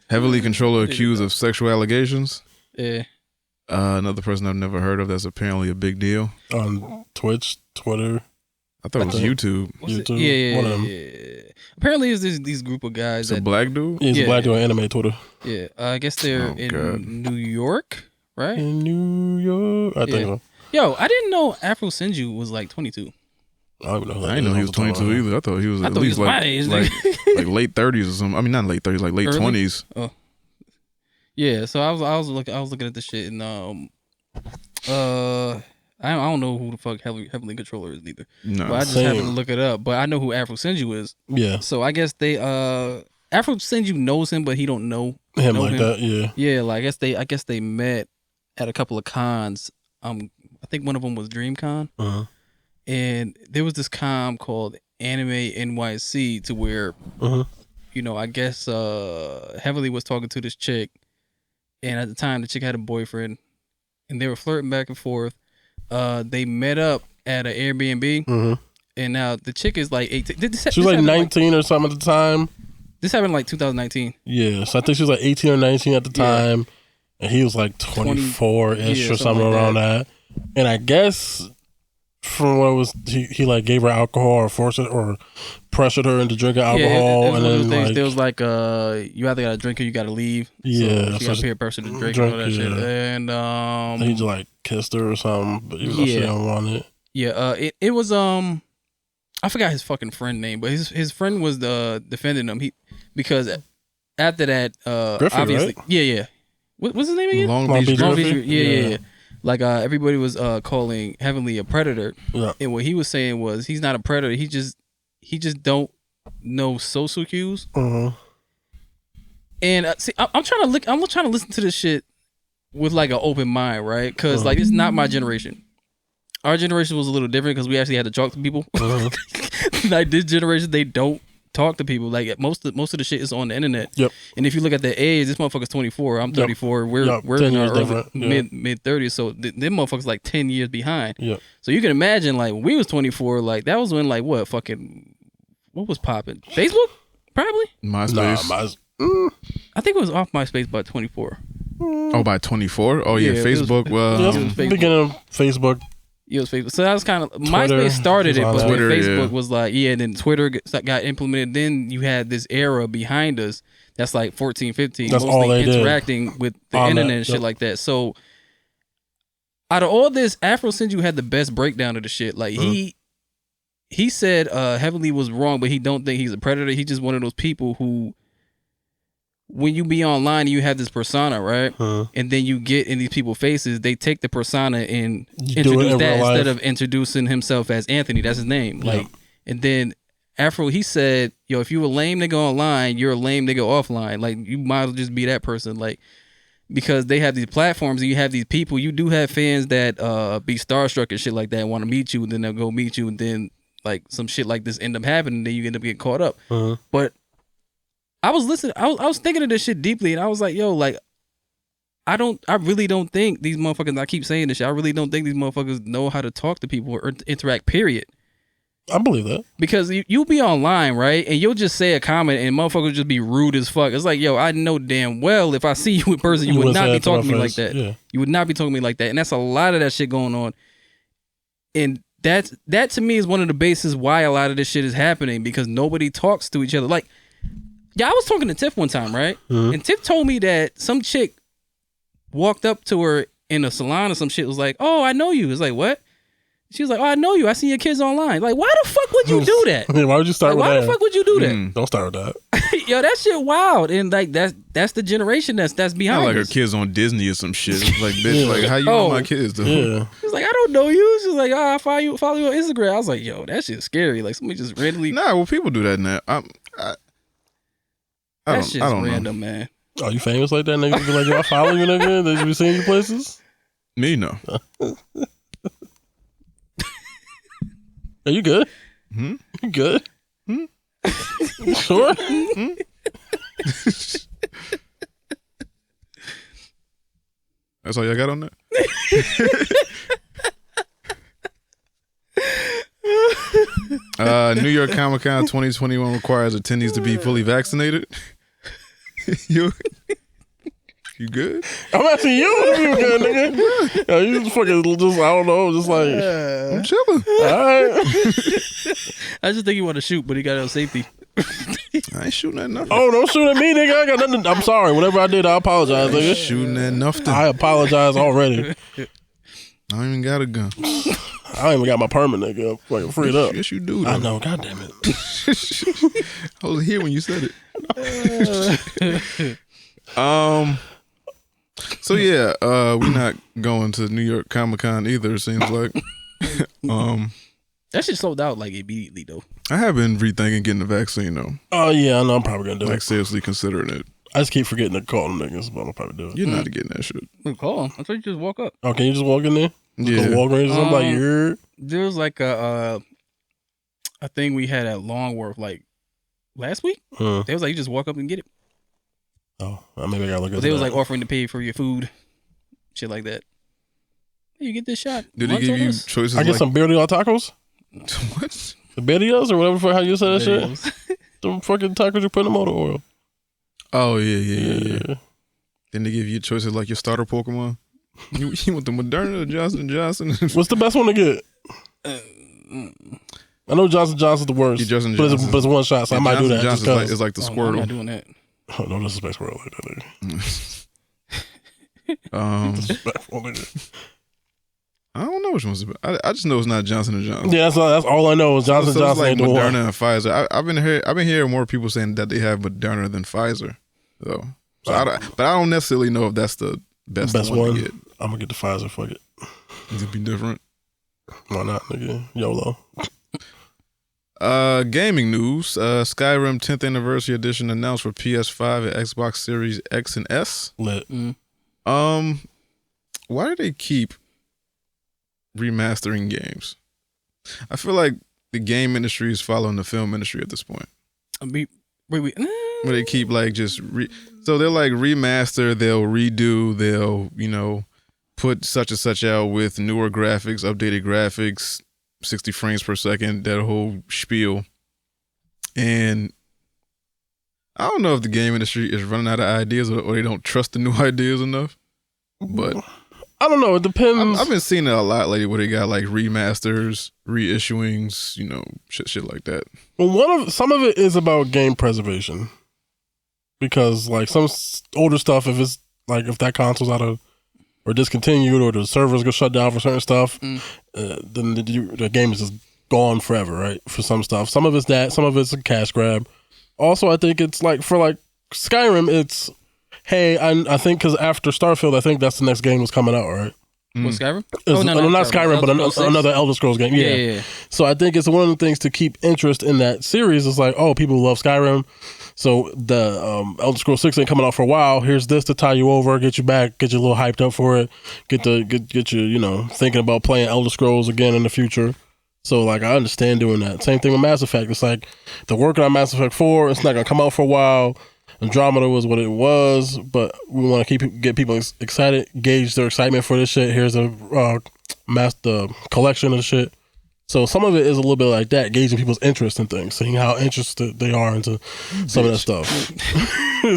Heavily controller accused of sexual allegations. Yeah. Another person I've never heard of that's apparently a big deal. On Twitch, Twitter. I thought it was YouTube. YouTube. Yeah. One of them. Yeah. Apparently, it's these group of guys. It's a black dude? He's a black dude on anime Twitter. Yeah. I guess they're in New York, right? In New York. I think so. Yo, I didn't know Afro Senju was like 22. I don't know. I didn't know he was 22 either. I thought he was at least like late 30s or something. I mean, not late 30s, like late 20s. Oh, yeah. So I was looking at the shit, and I don't know who the fuck Heavenly Controller is either. No, but I just happened to look it up. But I know who Afro Senju is. Yeah. So I guess they Afro Senju knows him, but he don't know him like that. Yeah. Yeah. Like I guess they met at a couple of cons. I think one of them was DreamCon. And there was this con called Anime NYC to where, you know, I guess Heavily was talking to this chick, and at the time the chick had a boyfriend, and they were flirting back and forth. They met up at an Airbnb, and now the chick is like 18. She was like 19 or something at the time. This happened like 2019. Yeah, so I think she was like 18 or 19 at the time, and he was like 24-ish or something like around that. And I guess from what it was, he like gave her alcohol or forced it or pressured her into drinking alcohol, and then like, there was like you either gotta drink or you gotta leave. Yeah, so she got peer pressure to drink and all that shit. And he just like kissed her or something, but she didn't want it. Yeah, it was I forgot his fucking friend name, but his friend was defending him. Because after that, Griffin, obviously, right? yeah. What's his name again? Long Beach Griffin? Yeah. Like everybody was calling Heavenly a predator, and what he was saying was he's not a predator. He just don't know social cues. And see, I'm trying to listen to this shit with like an open mind, right? Because like it's not my generation. Our generation was a little different because we actually had to talk to people. Like this generation, they don't talk to people. Like most of the shit is on the internet. Yep. And if you look at the age, this motherfucker's 24. I'm 34. We're in our early, mid 30s. So them motherfuckers like 10 years behind. Yep. So you can imagine like when we was 24, like that was when like what was popping? Facebook? Probably? MySpace. I think it was off MySpace by 24. Oh, by 24? Oh yeah, Facebook. Beginning of Facebook. It was Facebook. So that was kind of MySpace started it, but Twitter, Facebook was like, and then Twitter got implemented. Then you had this era behind us that's like 14, 15, that's mostly interacting with the internet and shit like that. So out of all this, Afro Senju had the best breakdown of the shit. Like he said Heavenly was wrong, but he don't think he's a predator. He's just one of those people who, when you be online, you have this persona, right? And then you get in these people's faces, they take the persona and introduce that instead of introducing himself as Anthony. That's his name. Like, and then Afro, he said, yo, if you a lame nigga online, you're a lame nigga offline. Like, you might as well just be that person. Like, because they have these platforms and you have these people, you do have fans that be starstruck and shit like that and want to meet you, and then they'll go meet you, and then like some shit like this end up happening, and then you end up getting caught up. But I was listening. I was thinking of this shit deeply, and I was like, "Yo, like, I really don't think these motherfuckers." I keep saying this shit. I really don't think these motherfuckers know how to talk to people or interact. Period. I believe that. Because you'll be online, right? And you'll just say a comment and motherfuckers just be rude as fuck. It's like, yo, I know damn well if I see you in person, you would not be talking to me like that. Yeah. You would not be talking to me like that. And that's a lot of that shit going on. And that to me is one of the bases why a lot of this shit is happening, because nobody talks to each other. Like, yeah, I was talking to Tiff one time, right? Mm-hmm. And Tiff told me that some chick walked up to her in a salon or some shit, was like, oh, I know you. It's like, what? She was like, oh, I know you. I see your kids online. Like, why the fuck would you do that? Why would you start with that? Why the fuck would you do that? Don't start with that. Yo, that shit wild. And like that's the generation that's behind Not like us. her kids on Disney or some shit. It's like, bitch, like, how you know my kids, though? Yeah. She's like, I don't know you. She's like, oh, I follow you on Instagram. I was like, yo, that shit's scary. Like, somebody just randomly. Nah, well, people do that now. That shit's random, man. Are you famous like that, nigga? Be like, yo, I follow you, nigga. They be seeing you places? Me, no. Are you good? Hmm? You good? Hmm? You sure? Hmm? That's all y'all got on that? New York Comic Con 2021 requires attendees to be fully vaccinated. You good? I'm asking you if you good, nigga. Yo, you just fucking just, I don't know, just like I'm chilling. All right. I just think he want to shoot, but he got it on safety. I ain't shooting at nothing. Oh, don't shoot at me, nigga. I got nothing. I'm sorry. Whatever I did, I apologize, nigga. Shooting at nothing. I apologize already. I don't even got a gun. I don't even got my permit, nigga. I'm fucking freed up. Yes, you do, though. I know. God damn it. I was here when you said it. So yeah, we're not going to New York Comic Con either, it seems like. That shit sold out like immediately though. I have been rethinking getting the vaccine though. Oh yeah, I know. I'm probably gonna do like it. seriously considering it. I just keep forgetting to call them niggas, but I'll probably do it. You're not getting that shit. Call them. I thought you just walk up. Oh, can you just walk in there? Yeah. Go Walgreens or something like you're. There was like a thing we had at Longworth like last week. They was like, you just walk up and get it. Oh, maybe I gotta look at it. They was like offering to pay for your food, shit like that. Hey, you get this shot. Did he give you choices? I get some birria tacos. What? The birrias or whatever, how you say that shit. Them fucking tacos you put in the motor oil. Oh yeah. Then they give you choices like your starter Pokemon. You want the Moderna or Johnson & Johnson? What's the best one to get? I know Johnson & Johnson's the worst, but it's one shot, so I might do that. Johnson is like the Squirtle. I'm not doing that. Oh, no disrespect Squirtle like that, nigga. Disrespectful, nigga. I don't know which one's the best. I just know it's not Johnson & Johnson. Yeah, that's all I know is Johnson & Johnson like ain't the Moderna one. and Pfizer. I've been hearing more people saying that they have Moderna than Pfizer, though. So but I don't necessarily know if that's the best one to get. I'm gonna get the Pfizer. Fuck it. It'd be different. Why not, nigga? YOLO. Gaming news. Skyrim 10th Anniversary Edition announced for PS5 and Xbox Series X and S. Lit. Why do they keep remastering games? I feel like the game industry is following the film industry at this point. Wait. Where they keep like just so they'll like remaster, they'll redo, they'll put such and such out with newer graphics, updated graphics, 60 frames per second, that whole spiel. And I don't know if the game industry is running out of ideas or they don't trust the new ideas enough. But I don't know. It depends. I've been seeing it a lot lately where they got like remasters, reissuings, shit like that. Well, some of it is about game preservation. Because like some older stuff, if that console's out of or discontinued or the servers go shut down for certain stuff, then the game is just gone forever, right? For some stuff. Some of it's that, some of it's a cash grab. Also, I think it's like for like Skyrim, it's hey, I think because after Starfield, I think that's the next game was coming out, right? What, Skyrim? Not Skyrim, but another Elder Scrolls game. Yeah. So I think it's one of the things to keep interest in that series. It's like, oh, people love Skyrim. So the Elder Scrolls 6 ain't coming out for a while. Here's this to tie you over, get you back, get you a little hyped up for it, get you thinking about playing Elder Scrolls again in the future. So like I understand doing that. Same thing with Mass Effect. It's like they're working on Mass Effect 4. It's not gonna come out for a while. Andromeda was what it was, but we want to get people excited, gauge their excitement for this shit. Here's the collection of shit. So some of it is a little bit like that, gauging people's interest in things, seeing how interested they are into some of that stuff.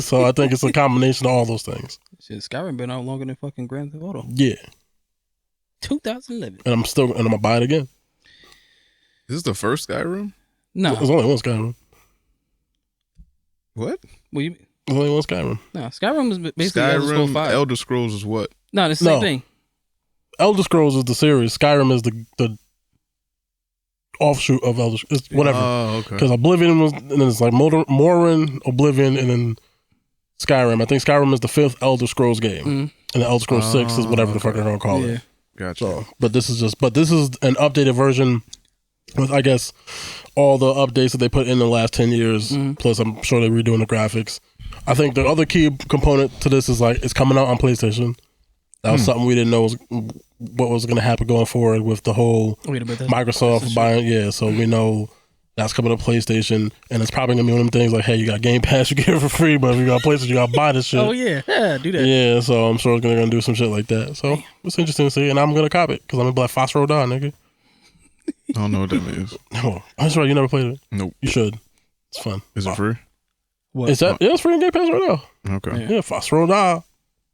So I think it's a combination of all those things. Shit, Skyrim been out longer than fucking Grand Theft Auto. Yeah. 2011. And I'm gonna buy it again. Is this the first Skyrim? No. There's only one Skyrim. What? Well, There's only one Skyrim. no, Skyrim is basically Elder Scrolls Skyrim, 5. Elder Scrolls is what? No, it's the same thing. Elder Scrolls is the series. Skyrim is the offshoot of Elder Scrolls. It's whatever. Oh, okay. Because Oblivion was, and then it's like Morrowind, Oblivion, and then Skyrim. I think Skyrim is the 5th Elder Scrolls game. Mm. And the Elder Scrolls 6 is whatever the fuck they're going to call it. Gotcha. So, but this is an updated version with, I guess, all the updates that they put in the last 10 years. Plus, I'm sure they're redoing the graphics. I think the other key component to this is like it's coming out on PlayStation. That was something we didn't know what was going to happen going forward with the whole Microsoft buying. Yeah, so we know that's coming to PlayStation, and it's probably going to be one of them things like, hey, you got Game Pass, you get it for free, but if you got PlayStation, you got to buy this shit. Oh, yeah. Yeah, do that. Yeah, so I'm sure it's going to do some shit like that. So it's interesting to see, and I'm going to cop it because I'm going to be like Phosphor Dawn, nigga. I don't know what that means. Oh, that's right. You never played it? Nope. You should. It's fun. Is it free? What? Is that? Yeah, it's free in Game Pass right now. Okay. Yeah, Phosphor Dawn.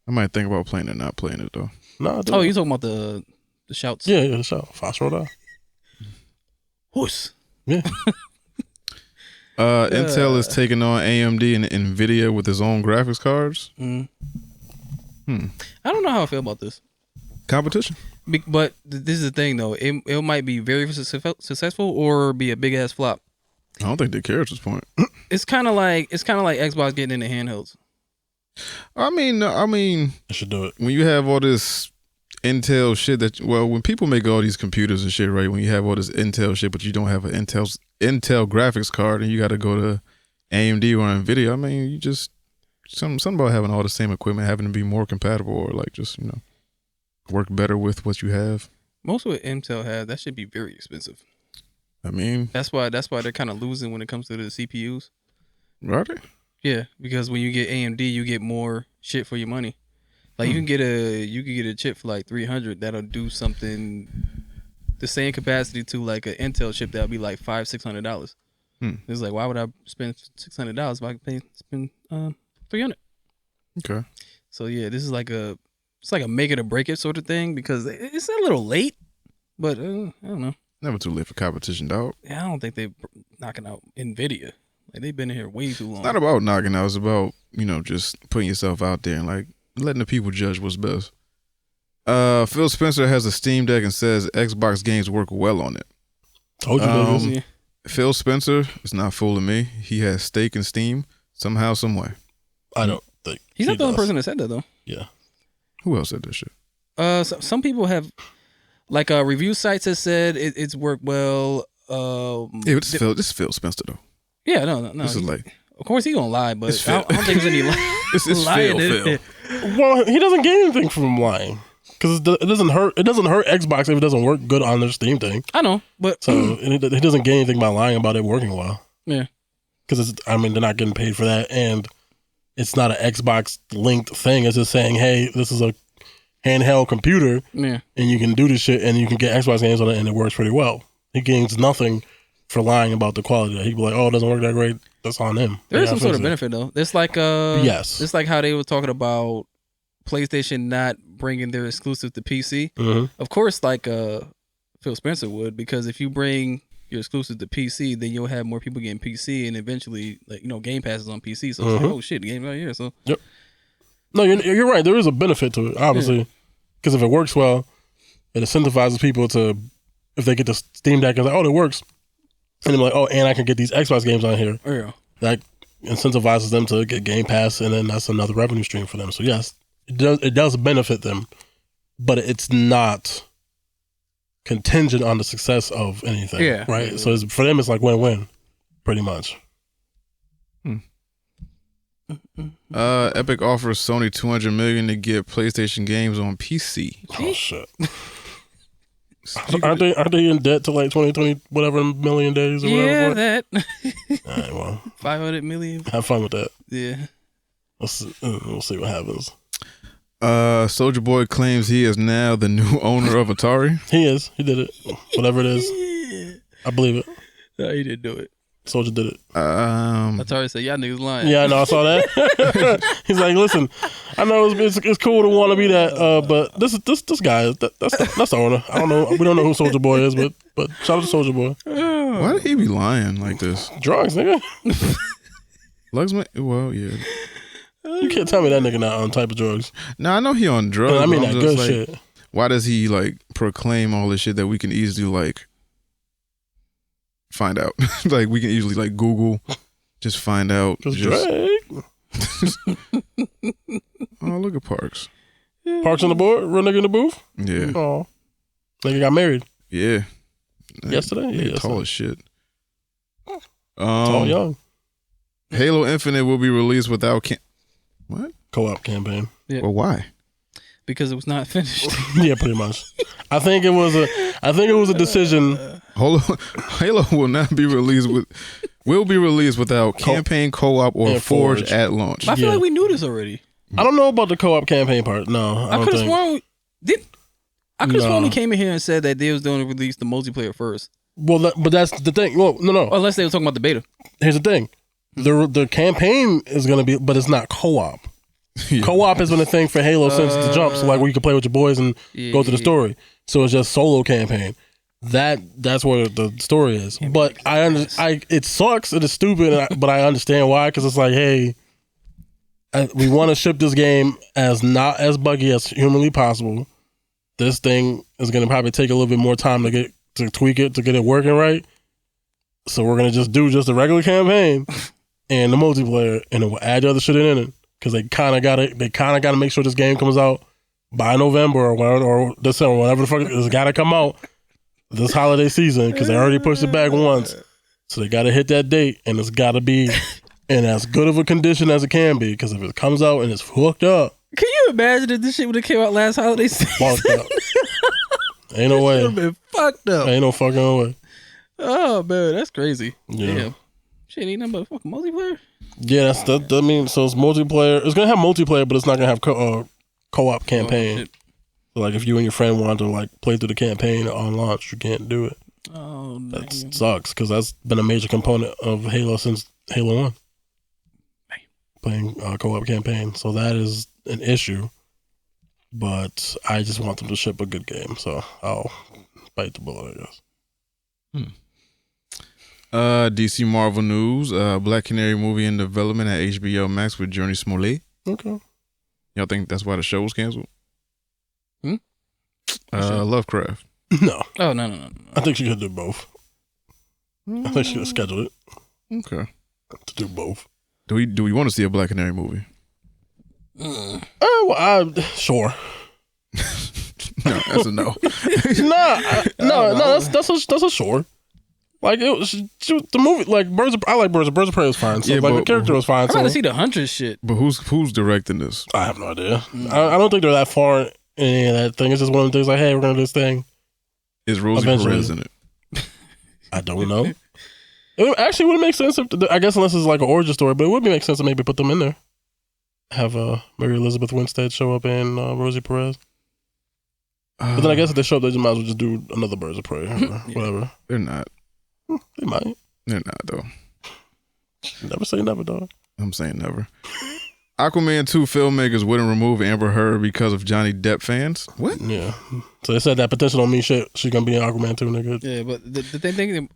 I might think about playing it, not playing it though. No, Oh, you talking about the shouts? yeah, the shout. Phosphor Dawn. Horse. Yeah. Intel is taking on AMD and Nvidia with its own graphics cards. I don't know how I feel about this. Competition. But this is the thing, though. It might be very successful or be a big ass flop. I don't think they care at this point. It's kind of like Xbox getting into handhelds. I mean, I should do it. when you have all this Intel shit when people make all these computers and shit, right? When you have all this Intel shit, but you don't have an Intel graphics card, and you got to go to AMD or Nvidia. I mean, you just something about having all the same equipment, having to be more compatible, or like just work better with what you have. Most of what Intel has, that should be very expensive. I mean, that's why they're kind of losing when it comes to the CPUs. Are they? Yeah, because when you get AMD, you get more shit for your money. Like you can get a chip for like $300 that'll do something the same capacity to like an Intel chip that'll be like $500-$600. It's like, why would I spend $600 if I can spend $300? Okay. So yeah, this is like a make it or break it sort of thing because it's a little late, but I don't know. Never too late for competition, dog. Yeah, I don't think they're knocking out Nvidia. Like they've been in here way too long. It's not about knocking out. It's about just putting yourself out there and like letting the people judge what's best. Phil Spencer has a Steam Deck and says Xbox games work well on it. Told you that. Phil Spencer is not fooling me. He has stake in Steam somehow, some way. I don't think he's not the only person that said that though. Yeah. Who else said this shit? Some people have, like, review sites have said it's worked well. Yeah, this is Phil Spencer though. Yeah, no. This is like, of course he's gonna lie, but I don't think there's any lying. Phil. Well, he doesn't gain anything from lying because it doesn't hurt. It doesn't hurt Xbox if it doesn't work good on their Steam thing. I know, but so he doesn't gain anything by lying about it working well. Yeah, because they're not getting paid for that, and it's not an Xbox linked thing. It's just saying, hey, this is a handheld computer, and you can do this shit, and you can get Xbox games on it, and it works pretty well. He gains nothing for lying about the quality. He'd be like, oh, it doesn't work that great. That's on him. There is some sort of benefit though. It's like yes, it's like how they were talking about PlayStation not bringing their exclusive to PC. Of course, like Phil Spencer would, because if you bring your exclusive to PC, then you'll have more people getting PC, and eventually, like Game Pass is on PC. So it's like, oh shit, the game's right here. So yep. No, you're right. There is a benefit to it, obviously, because if it works well, it incentivizes people to, if they get the Steam Deck and like, oh, it works, and they're like, oh, and I can get these Xbox games on here. Yeah. That incentivizes them to get Game Pass, and then that's another revenue stream for them. So yes, it does benefit them, but it's not contingent on the success of anything. Yeah. Right. Yeah. So for them, it's like win-win, pretty much. Epic offers Sony $200 million to get PlayStation games on PC. Oh shit! Aren't they in debt to like 20 whatever million days or whatever? Yeah, that. All right, well, 500 million. Have fun with that. Yeah. We'll see what happens. Soulja Boy claims he is now the new owner of Atari. He is. He did it. Whatever it is. I believe it. No, he didn't do it. Soulja did it. That's already said y'all niggas lying. Yeah, I know. I saw that. He's like, listen, I know it's cool to want to be that, but this guy, that's the owner. I don't know. We don't know who Soulja Boy is, but shout out to Soulja Boy. Why did he be lying like this? Drugs, nigga. Well, yeah. You can't tell me that nigga not on type of drugs. No, I know he on drugs. I mean that good like, shit. Why does he like proclaim all this shit that we can easily like find out? Like we can easily like Google, just find out. Drake. Oh, look at Parks. Parks on the board. Real nigga in the booth. Yeah. Oh, nigga got married. Yeah. Yesterday. Yeah. Tall as shit. Tall, young. Halo Infinite will be released without what? Co-op campaign. Yeah. Well, why? Because it was not finished. Yeah, pretty much. I think it was a decision. Halo will be released without campaign co-op or Forge at launch. I feel like we knew this already. I don't know about the co-op campaign part. No, I could have sworn we came in here and said that they was going to release the multiplayer first. Well, but that's the thing. Well, no. Unless they were talking about the beta. Here's the thing. The campaign is going to be, but it's not co-op. Yeah. Co-op has been a thing for Halo since the jump. So like where you can play with your boys and go through the story. So it's just solo campaign. That's where the story is. But it sucks. It is stupid. But I understand why. Because it's like, hey, we want to ship this game as not as buggy as humanly possible. This thing is going to probably take a little bit more time to tweak it to get it working right. So we're going to just do a regular campaign and the multiplayer, and then we'll add the other shit in it. Because they kind of got to make sure this game comes out by November or whatever, or December, whatever the fuck it's got to come out this holiday season. Because they already pushed it back once, so they got to hit that date, and it's got to be in as good of a condition as it can be. Because if it comes out and it's fucked up, can you imagine if this shit would have came out last holiday season? Fucked up. Ain't no way. It would have been fucked up. Ain't no fucking way. Oh man, that's crazy. Yeah. Damn. Shit, ain't nothing but fucking multiplayer. Yeah, I mean, so it's multiplayer. It's gonna have multiplayer, but it's not gonna have co-op campaign. So like, if you and your friend want to like play through the campaign on launch, you can't do it. Oh, no. That sucks because that's been a major component of Halo since Halo 1. Playing co-op campaign, so that is an issue. But I just want them to ship a good game, so I'll bite the bullet, I guess. DC Marvel news: Black Canary movie in development at HBO Max with Journey Smollett. Okay. Y'all think that's why the show was canceled? Lovecraft. No. Oh no. I think she could do both. I think she could schedule it. Okay. To do both. Do we want to see a Black Canary movie? Sure. No, that's a no. No. That's a sure. Like it was the movie. Like I like Birds of Prey was fine. So yeah, like the character was fine. I want to see the Huntress shit. But who's directing this? I have no idea. I don't think they're that far in any of that thing. It's just one of the things like, hey, we're gonna do this thing. Is Rosie Perez in it? I don't know. It actually would make sense if I guess unless it's like an origin story, but it would make sense to maybe put them in there. Have Mary Elizabeth Winstead show up and Rosie Perez. But then I guess if they show up, they might as well just do another Birds of Prey or whatever. They're not. They might. They're not though. Never say never, dog. I'm saying never. Aquaman 2 filmmakers wouldn't remove Amber Heard because of Johnny Depp fans. What? Yeah. So they said that potential don't mean shit. She's gonna be in Aquaman 2, nigga. Yeah, but the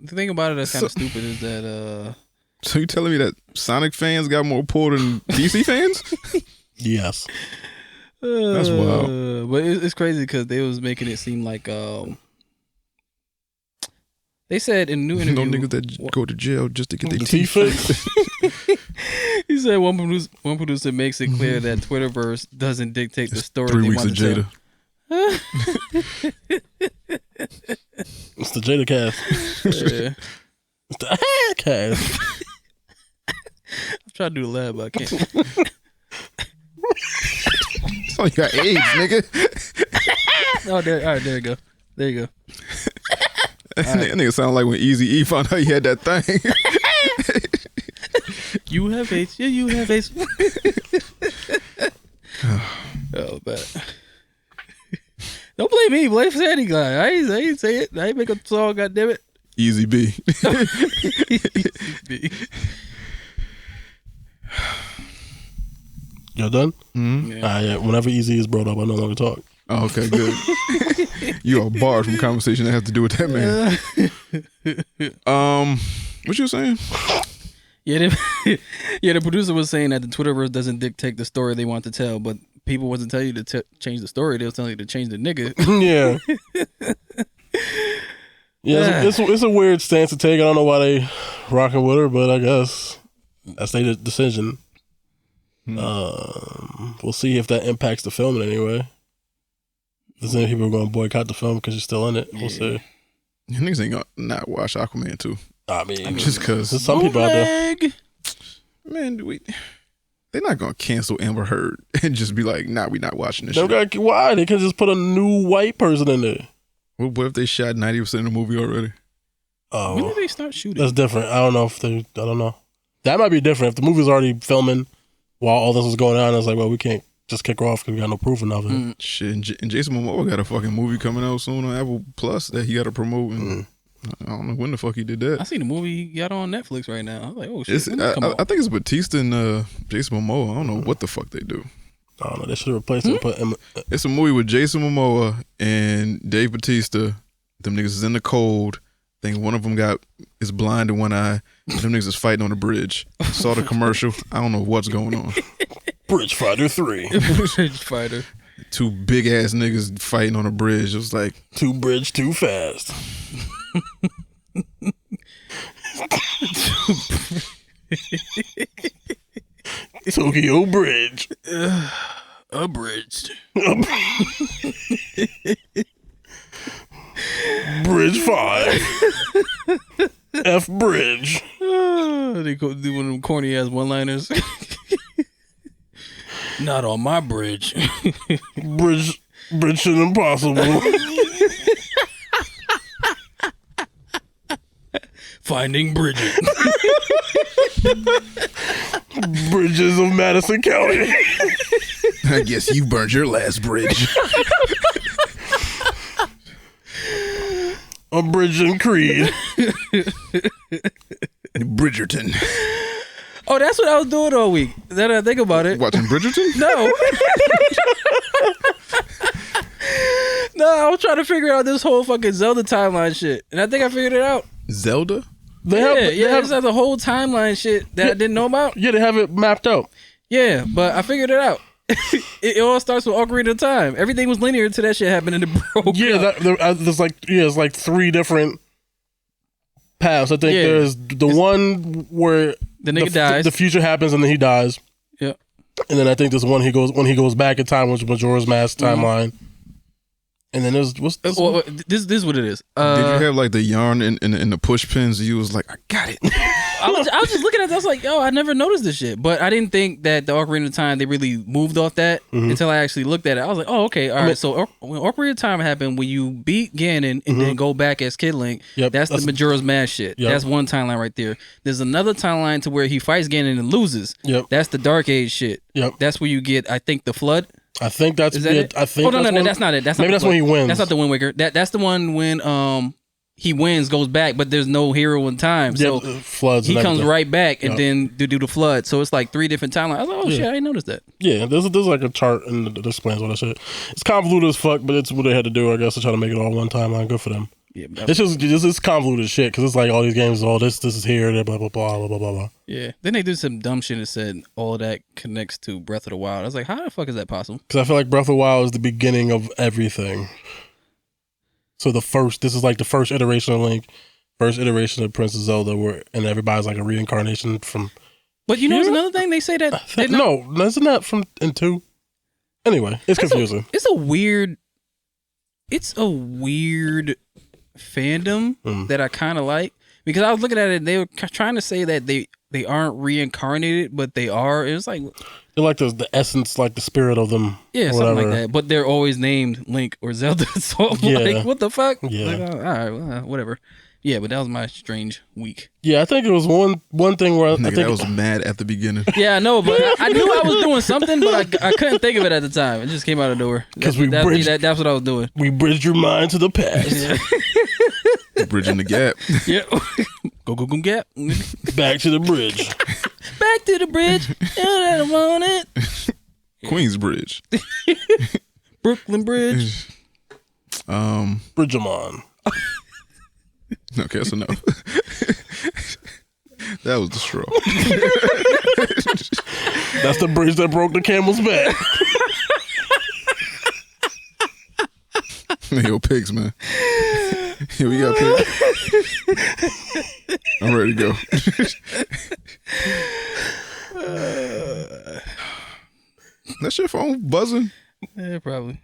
thing about it that's kind of stupid is that. So you telling me that Sonic fans got more pull than DC fans? Yes. That's wild. But it's crazy because they was making it seem like they said in a new interview, no niggas that go to jail just to get their teeth fixed. He said one producer makes it clear that Twitterverse doesn't dictate the story. 3 weeks of Jada. It's the Jada cast. Yeah. It's the cast. I'm trying to do the lab, but I can't. Oh, you got AIDS, nigga. Oh, there. All right, there you go. There you go. That nigga sound like when Eazy-E found out he had that thing. You have AIDS. Yeah, you have AIDS. Oh, man. Don't blame me. Blame Sandy guy. I ain't say it. I ain't make a song. Goddamn it. Easy B. Easy B. Y'all done? Mm-hmm. Yeah. Whenever Easy is brought up, I no longer talk. Oh, okay, good. You are barred from conversation that has to do with that man. What you were saying? Yeah, the producer was saying that the Twitterverse doesn't dictate the story they want to tell, but people wasn't telling you to change the story. They was telling you to change the nigga. Yeah. Yeah, it's a weird stance to take. I don't know why they rocking with her, but I guess that's their decision. We'll see if that impacts the film in any way. There's any people going to boycott the film because you're still in it. We'll see. Niggas ain't gonna not watch Aquaman 2. I mean, just because there's some people out there. Man, they're not gonna cancel Amber Heard and just be like, nah, we not watching this shit. Why? They could just put a new white person in there. What if they shot 90% of the movie already? Oh, when did they start shooting? That's different. I don't know. That might be different. If the movie's already filming while all this was going on, it's like, well, we can't just kick her off because we got no proof of it. Shit, and Jason Momoa got a fucking movie coming out soon on Apple Plus that he got to promote. And I don't know when the fuck he did that. I seen the movie he got on Netflix right now. I was like, oh shit. I think it's Batista and Jason Momoa. I don't know what the fuck they do. I don't know. They should have replaced him. It's a movie with Jason Momoa and Dave Batista. Them niggas is in the cold. I think one of them is blind in one eye. Them niggas is fighting on the bridge. Saw the commercial. I don't know what's going on. Bridge Fighter 3. Bridge Fighter. Two big ass niggas fighting on a bridge. It was like too bridge too fast. Tokyo Bridge. Abridged. Bridge 5. F Bridge. They go do one of them corny ass one-liners. Not on my bridge. Bridge impossible. Finding Bridget. Bridges of Madison County. I guess you burned your last bridge. A bridge in Creed. Bridgerton. Oh, that's what I was doing all week. Then I think about it. Watching Bridgerton? No. No, I was trying to figure out this whole fucking Zelda timeline shit. And I think I figured it out. Zelda? They have the whole timeline shit that I didn't know about. Yeah, they have it mapped out. Yeah, but I figured it out. It all starts with Ocarina of Time. Everything was linear until that shit happened and it broke. Yeah, there's like 3 different paths. I think there's the one where the nigga dies. The future happens and then he dies. Yeah. And then I think there's one when he goes back in time, which is Majora's Mask timeline. And then there's this is what it is. Did you have like the yarn in the push pins? You was like, I got it. I was just looking at that. I was like, yo, I never noticed this shit. But I didn't think that the Ocarina of Time, they really moved off that until I actually looked at it. I was like, oh, okay. All right. So when Ocarina of Time happened, when you beat Ganon and then go back as Kid Link, that's the Majora's Mask shit. Yep. That's one timeline right there. There's another timeline to where he fights Ganon and loses. Yep. That's the Dark Age shit. Yep. That's where you get, I think, the Flood. I think that's it. I think. Oh no, that's not it. That's maybe not that's when he wins. That's not the Wind Waker. That's the one when he wins, goes back, but there's no hero in time. So floods. He comes right back and then do the flood. So it's like 3 different timelines. I was like, oh shit, I didn't notice that. Yeah, there's like a chart and it explains all that shit. It's convoluted as fuck, but it's what they had to do, I guess, to try to make it all one timeline. Good for them. Yeah, it's convoluted shit because it's like all these games, all this is here, blah blah blah blah blah blah. Yeah, then they did some dumb shit and said all of that connects to Breath of the Wild. I was like, how the fuck is that possible? Because I feel like Breath of the Wild is the beginning of everything. So this is like the first iteration of Link, first iteration of Princess Zelda, and everybody's like a reincarnation from. But you know, there's another thing they say that no, isn't that from in 2? Anyway, it's confusing. It's a weird fandom that I kind of like, because I was looking at it, they were trying to say that they aren't reincarnated, but they are. It was like they're like the essence, like the spirit of them. Yeah, something like that. But they're always named Link or Zelda. So I'm like, what the fuck? Yeah. Like, all right, well, whatever. Yeah, but that was my strange week. Yeah, I think it was one thing where I think I was mad at the beginning. Yeah, I know, but I knew I was doing something, but I couldn't think of it at the time. It just came out of nowhere. Because that's what I was doing. We bridged your mind to the past. Bridging the gap. Yeah. Go gap. Back to the bridge. Back to the bridge. I don't want it. Queensbridge. Brooklyn Bridge. Bridgemon. Okay, that's enough. That was the straw. That's the bridge that broke the camel's back. Yo, pigs, man. Here we got pigs. I'm ready to go. That's your phone buzzing? Yeah, probably.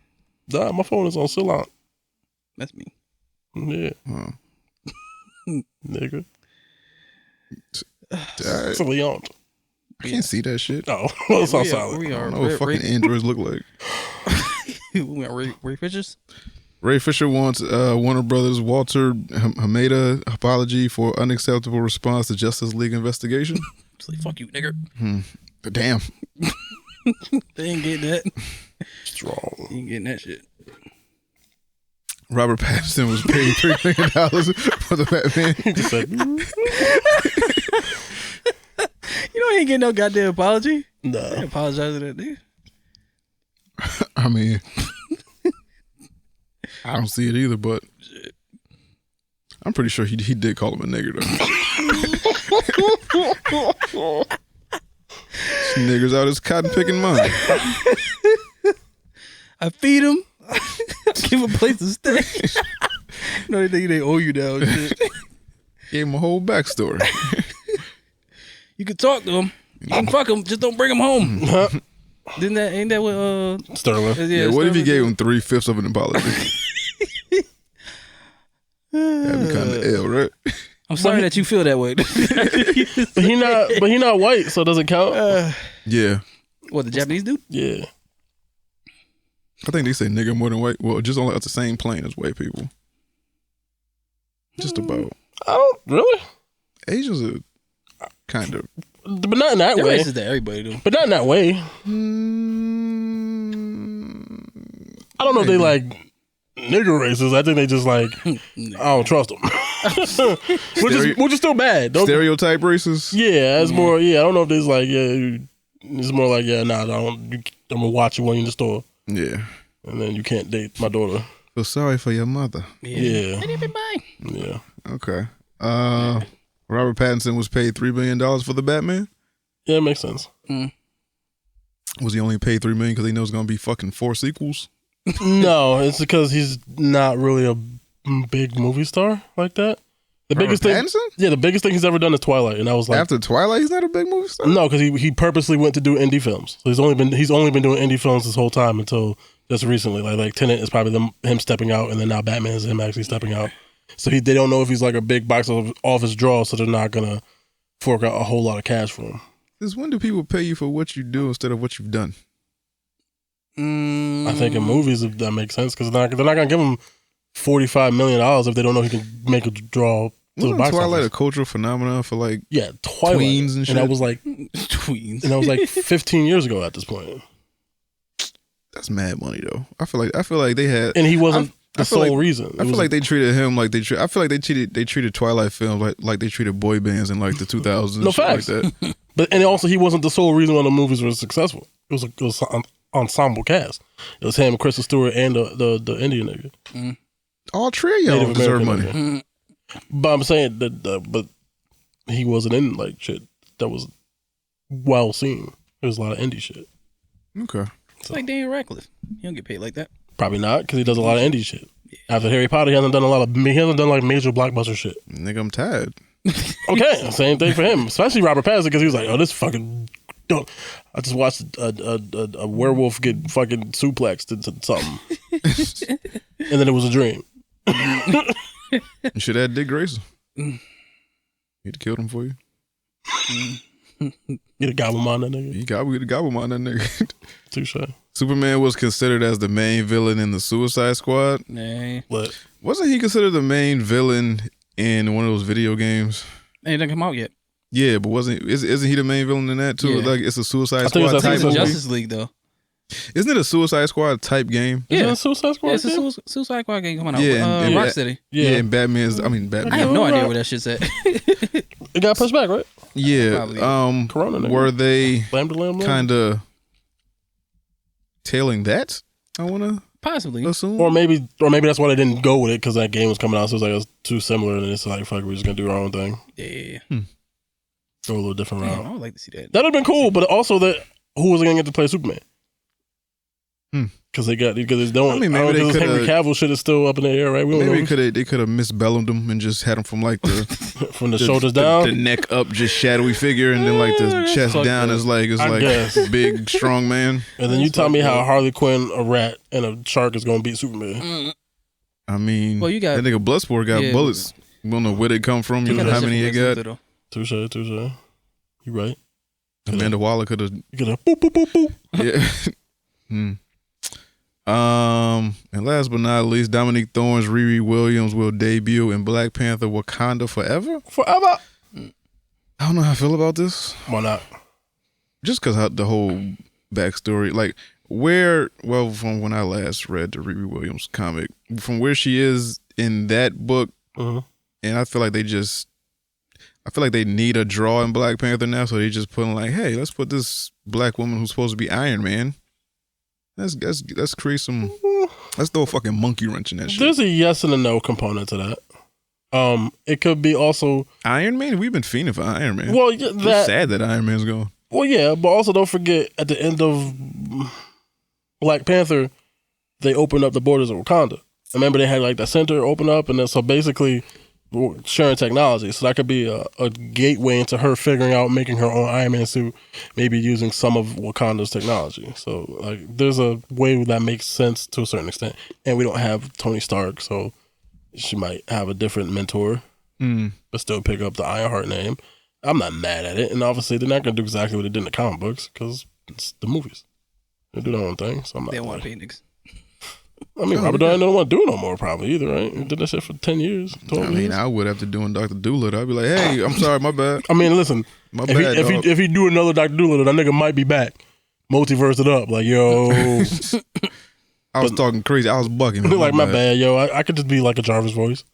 Nah, my phone is on silent. That's me. Yeah. Oh. Nigga. Right. Silent. I can't see that shit. Oh, well, it's on silent. We I are. don't know what fucking androids look like. We got Ray Fishers. Ray Fisher wants Warner Brothers Walter Hamada apology for unacceptable response to Justice League investigation. It's like, fuck you, nigga. Damn. They ain't getting that. Strong. You ain't getting that shit. Robert Pattinson was paid $3 million for the Batman. He just said, You know he ain't getting no goddamn apology. nah. I ain't apologize to that dude. I mean, I don't see it either, but I'm pretty sure he did call him a nigger, though. This nigger's out his cotton picking mind. I feed him. Give him a place to stay. No, they think they owe you now. And shit. Gave him a whole backstory. You can talk to him. You can fuck him. Just don't bring him home. Ain't that what Sterling. Yeah, what if he gave him 3/5 of an apology? That'd be kind of ill, right? I'm sorry that you feel that way. But he not white, so does it count? Yeah. What, the Japanese dude? Yeah. I think they say nigger more than white. Well, just on the same plane as white people. Just about. I don't really. Asians are kind of. But not in that They're way. racist to everybody, though. But not in that way. I don't know if they like nigger racists. I think they just like, I don't trust them. which is still bad. Stereotype racist? Yeah, it's more, I don't know if there's like, it's more like, I'm going to watch you when you're in the store. Yeah. And then you can't date my daughter. Feel sorry for your mother. Yeah. Bye. Yeah. Okay. Robert Pattinson was paid $3 million for the Batman? Yeah, it makes sense. Was he only paid $3 million because he knows it's going to be fucking 4 sequels? No, it's because he's not really a big movie star like that. The biggest thing, the biggest thing he's ever done is Twilight, and I was like, after Twilight, he's not a big movie star. No, because he purposely went to do indie films. So he's only been doing indie films this whole time until just recently. Like Tenet is probably him stepping out, and then now Batman is him actually stepping out. So they don't know if he's like a big box office draw, so they're not gonna fork out a whole lot of cash for him. Since when do people pay you for what you do instead of what you've done? I think in movies that makes sense because they're not gonna give him $45 million if they don't know he can make a draw. Wasn't Twilight a cultural phenomenon for like Twilight tweens and shit? And that was like tweens, and that was like 15 years ago at this point. That's mad money though. I feel like they had, and he wasn't the sole reason. I feel like they treated him like I feel like they treated Twilight films like they treated boy bands in like the 2000s. No facts. Like that. And also he wasn't the sole reason why the movies were successful. It was an ensemble cast. It was him, Kristen Stewart, and the Indian nigga. All three of y'all deserve money. But I'm saying that, but he wasn't in like shit that was well seen. It was a lot of indie shit. Okay, it's like Daniel Radcliffe. He don't get paid like that. Probably not because he does a lot of indie shit. After Harry Potter, he hasn't done like major blockbuster shit. Nigga, I'm tired. Okay, same thing for him, especially Robert Pattinson because he was like, oh, this fucking. I just watched a werewolf get fucking suplexed into something, and then it was a dream. You should have Dick Grayson. He'd have killed him for you. Get a gobble on that nigga. You got a gobble on that nigga. Touche. Superman was considered as the main villain in the Suicide Squad. Nah. But wasn't he considered the main villain in one of those video games? Ain't didn't come out yet. Yeah, but isn't he the main villain in that too? Yeah. Like it's a Suicide Squad type movie. movie. Justice League though. Isn't it a Suicide Squad type game? Is it a Suicide Squad? Yeah, it's a Suicide Squad game coming out. Yeah, and Rocksteady. Yeah, and Batman's. I mean, Batman. I have no idea where that shit's at. It got pushed back, right? Yeah. Probably. Corona. Were they Lamb. kind of tailing that? I want to possibly assume, or maybe that's why they didn't go with it because that game was coming out. So it's like it's too similar, and it's like fuck, we're just gonna do our own thing. Yeah. Go a little different route. I would like to see that. That'd have been cool, but also that who was gonna get to play Superman? Because maybe Henry Cavill shit is still up in the air, right? Maybe they could have misbelled him and just had him from like the from the shoulders down, the neck up, just shadowy figure, and then like the chest down is like big strong man. And then you tell me how Harley Quinn, a rat, and a shark is gonna beat Superman. I mean, well, you got that nigga Bloodsport got bullets. We don't know where they come from. You know how many he got. Touche. You right. Amanda Waller could have. Boop boop boop boop. Yeah. And last but not least, Dominique Thorne's Riri Williams will debut in Black Panther: Wakanda Forever. Forever. I don't know how I feel about this. Why not? Just because the whole backstory, like from when I last read the Riri Williams comic, from where she is in that book, and I feel like they need a draw in Black Panther now, so they just put in like, hey, let's put this black woman who's supposed to be Iron Man. Let's create some. Let's throw a fucking monkey wrench in that shit. There's a yes and a no component to that. It could be also Iron Man. We've been fiending for Iron Man. Well, it's sad that Iron Man's gone. Well, yeah, but also don't forget at the end of Black Panther, they opened up the borders of Wakanda. Remember they had like that center open up, and then so basically sharing technology. So that could be a gateway into her figuring out making her own Iron Man suit, maybe using some of Wakanda's technology. So like there's a way that makes sense to a certain extent. And we don't have Tony Stark, so she might have a different mentor, but still pick up the Ironheart name. I'm not mad at it. And obviously they're not going to do exactly what they did in the comic books because it's the movies. They do their own thing. So I'm not. They don't want to pay niggas. I mean, Robert Downey don't want to do it no more, probably either, right? He did that shit for 10 years. 12 years. I would have to do Dr. Doolittle. I'd be like, hey, I'm sorry, my bad. I mean, listen, my bad, if he do another Dr. Doolittle, that nigga might be back. Multiverse it up, like yo. I was talking crazy. I was bugging. Like my bad, yo. I could just be like a Jarvis voice.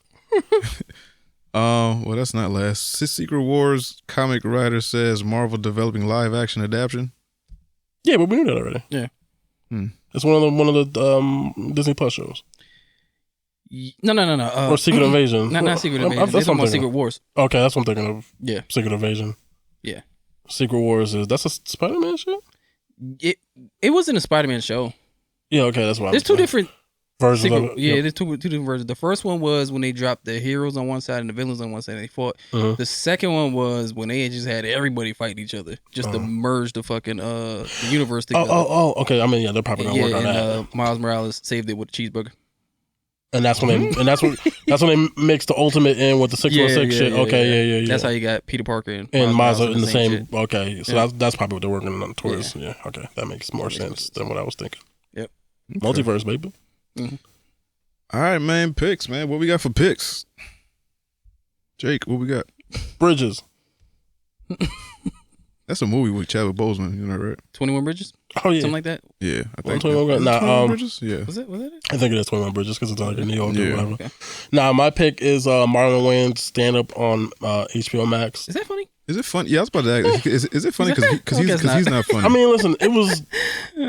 Well, that's not last. Secret Wars comic writer says Marvel developing live action adaptation. Yeah, but we knew that already. Yeah. It's one of the Disney Plus shows. No. Or Secret Invasion. Not Secret Invasion. That's what Secret Wars. Okay, that's what I'm thinking of. Yeah. Secret Invasion. Yeah. Secret Wars that's a Spider-Man shit? It wasn't a Spider-Man show. Yeah, okay, that's why. There's two different versions of it. Yeah, there's two different versions. The first one was when they dropped the heroes on one side and the villains on one side and they fought. The second one was when they just had everybody fighting each other just to merge the fucking the universe together. Oh, okay. I mean, yeah, they're probably gonna work on that. Miles Morales saved it with a cheeseburger. And that's when that's when they mix the Ultimate in with the 616 shit. Okay, yeah. That's how you got Peter Parker and Miles in the same shit. Okay, so that's probably what they're working on towards. Yeah, okay, that makes more sense than what I was thinking. Yep. Okay. Multiverse, baby. All right, man. Picks, man. What we got for picks? Jake, what we got? Bridges. That's a movie with Chadwick Boseman, you know, right? 21 Bridges? Oh, yeah. Something like that? Yeah. I think 21 Bridges? Yeah. Was it I think it is 21 Bridges because it's like in New York or whatever. Okay. Nah, my pick is Marlon Wayne's stand-up on HBO Max. Is that funny? Is it funny? Yeah, I was about to ask. Is it funny because he's not funny? I mean, listen, it was.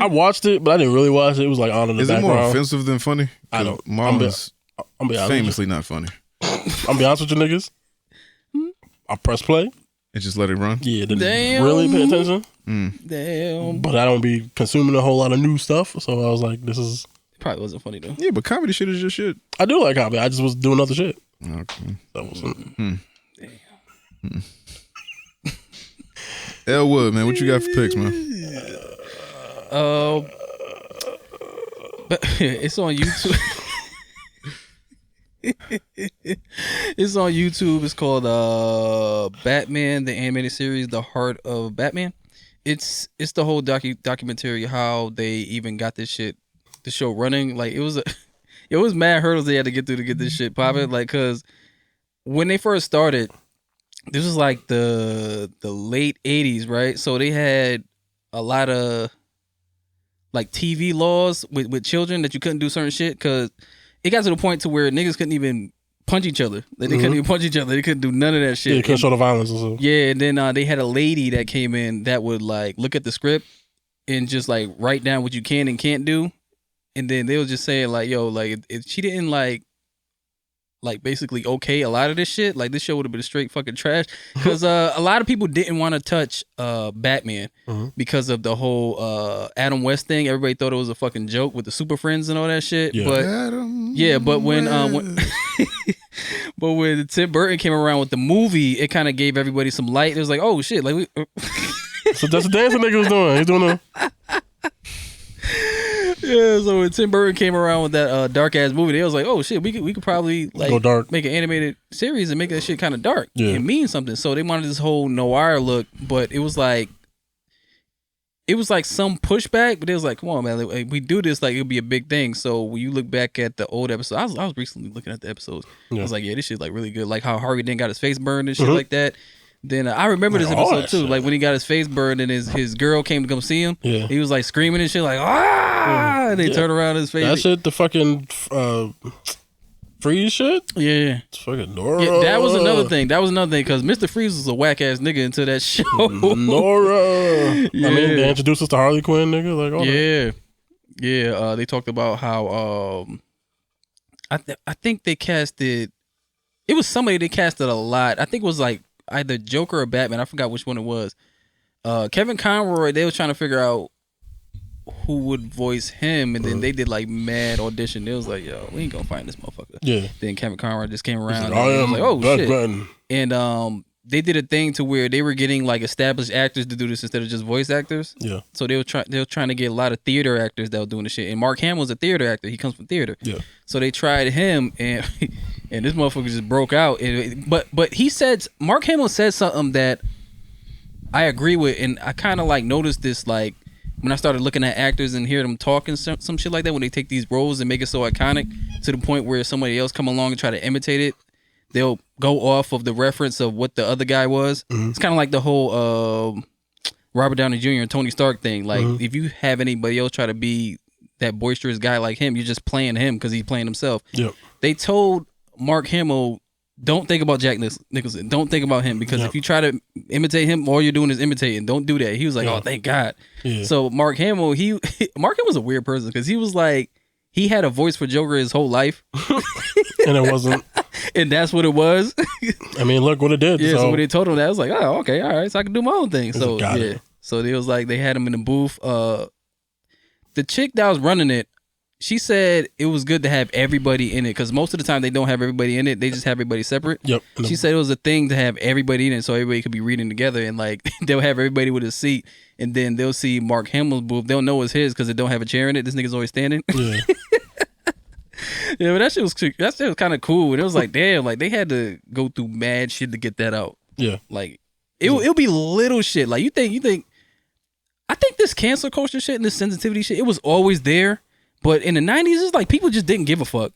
I watched it, but I didn't really watch it. It was like on in the background. Is it more offensive than funny? I don't. Marlon's I'm be famously not funny. I'm be honest with you niggas. I press play and just let it run. Yeah, didn't really pay attention. Damn. But I don't be consuming a whole lot of new stuff, so I was like, this is. It probably wasn't funny though. Yeah, but comedy shit is just shit. I do like comedy. I just was doing other shit. Okay. That wasn't. Damn. Elwood, man, what you got for picks, man? But it's on YouTube. It's on YouTube. It's called Batman, the animated series, The Heart of Batman. It's the whole documentary how they even got the show running. Like it was mad hurdles they had to get through to get this shit popping. Like, cause when they first started, this was like the late 80s, right? So they had a lot of like TV laws with children that you couldn't do certain shit because it got to the point to where niggas couldn't even punch each other. Like, they couldn't even punch each other. They couldn't do none of that shit. Yeah, they couldn't show the violence or something. Yeah, and then they had a lady that came in that would like look at the script and just like write down what you can and can't do. And then they was just saying like, yo, like if she didn't like basically okay a lot of this shit, like this show would have been straight fucking trash. Because a lot of people didn't want to touch Batman because of the whole Adam West thing. Everybody thought it was a fucking joke with the Super Friends and all that shit. Yeah. But but when Tim Burton came around with the movie, it kind of gave everybody some light. It was like, oh shit, like So that's the dancing nigga was doing. He's doing Yeah, so when Tim Burton came around with that dark ass movie, they was like, "Oh shit, we could probably like go dark. Make an animated series and make that shit kind of dark Yeah. and mean something." So they wanted this whole noir look, but it was like some pushback. But it was like, "Come on, man, like, we do this like it'll be a big thing." So when you look back at the old episode, I was recently looking at the episodes. Yeah. I was like, "Yeah, this shit's like really good." Like how Harvey Dent got his face burned and shit like that. Then I remember this episode too, like when he got his face burned and his girl came to come see him. Yeah. He was like screaming and shit, like ah! And they turned around his face. That shit, the fucking Freeze shit. Yeah, it's fucking Nora. Yeah, that was another thing. Because Mr. Freeze was a whack ass nigga into that show. Nora. Yeah. I mean, they introduced us to Harley Quinn, nigga. Like, all that. Yeah. They talked about how I think they casted. It was somebody they casted a lot. I think it was like either Joker or Batman. I forgot which one it was. Kevin Conroy, they was trying to figure out who would voice him, and then they did like mad audition. They was like, yo, we ain't gonna find this motherfucker. Yeah. Then Kevin Conroy just came around. Like, I am like, oh shit. Batman. And they did a thing to where they were getting like established actors to do this instead of just voice actors. Yeah. So they were trying to get a lot of theater actors that were doing the shit. And Mark Hamill's a theater actor. He comes from theater. Yeah. So they tried him, and and this motherfucker just broke out. But he said, Mark Hamill said something that I agree with, and I kind of like noticed this like when I started looking at actors and hear them talking some shit like that when they take these roles and make it so iconic to the point where somebody else come along and try to imitate it. They'll go off of the reference of what the other guy was. Mm-hmm. It's kind of like the whole Robert Downey Jr. and Tony Stark thing. Like, if you have anybody else try to be that boisterous guy like him, you're just playing him because he's playing himself. Yep. They told Mark Hamill, don't think about Jack Nicholson. Don't think about him because if you try to imitate him, all you're doing is imitating. Don't do that. He was like, oh, thank God. Yeah. So Mark Hamill, Mark Hamill was a weird person because he was like, he had a voice for Joker his whole life. And it wasn't. And that's what it was. I mean, look what it did. Yeah, so when they told him that, I was like, oh, okay, all right, so I can do my own thing. So, yeah. So they was like, they had him in the booth. The chick that was running it, she said it was good to have everybody in it because most of the time they don't have everybody in it. They just have everybody separate. Yep. She said it was a thing to have everybody in it so everybody could be reading together and like they'll have everybody with a seat and then they'll see Mark Hamill's booth. They'll know it's his because it don't have a chair in it. This nigga's always standing. Yeah. Yeah, but that shit was kind of cool. And it was like, damn, like they had to go through mad shit to get that out. Yeah. Like it'll be little shit. Like you think I think this cancel culture shit and this sensitivity shit, it was always there. But in the 90s, it's like people just didn't give a fuck.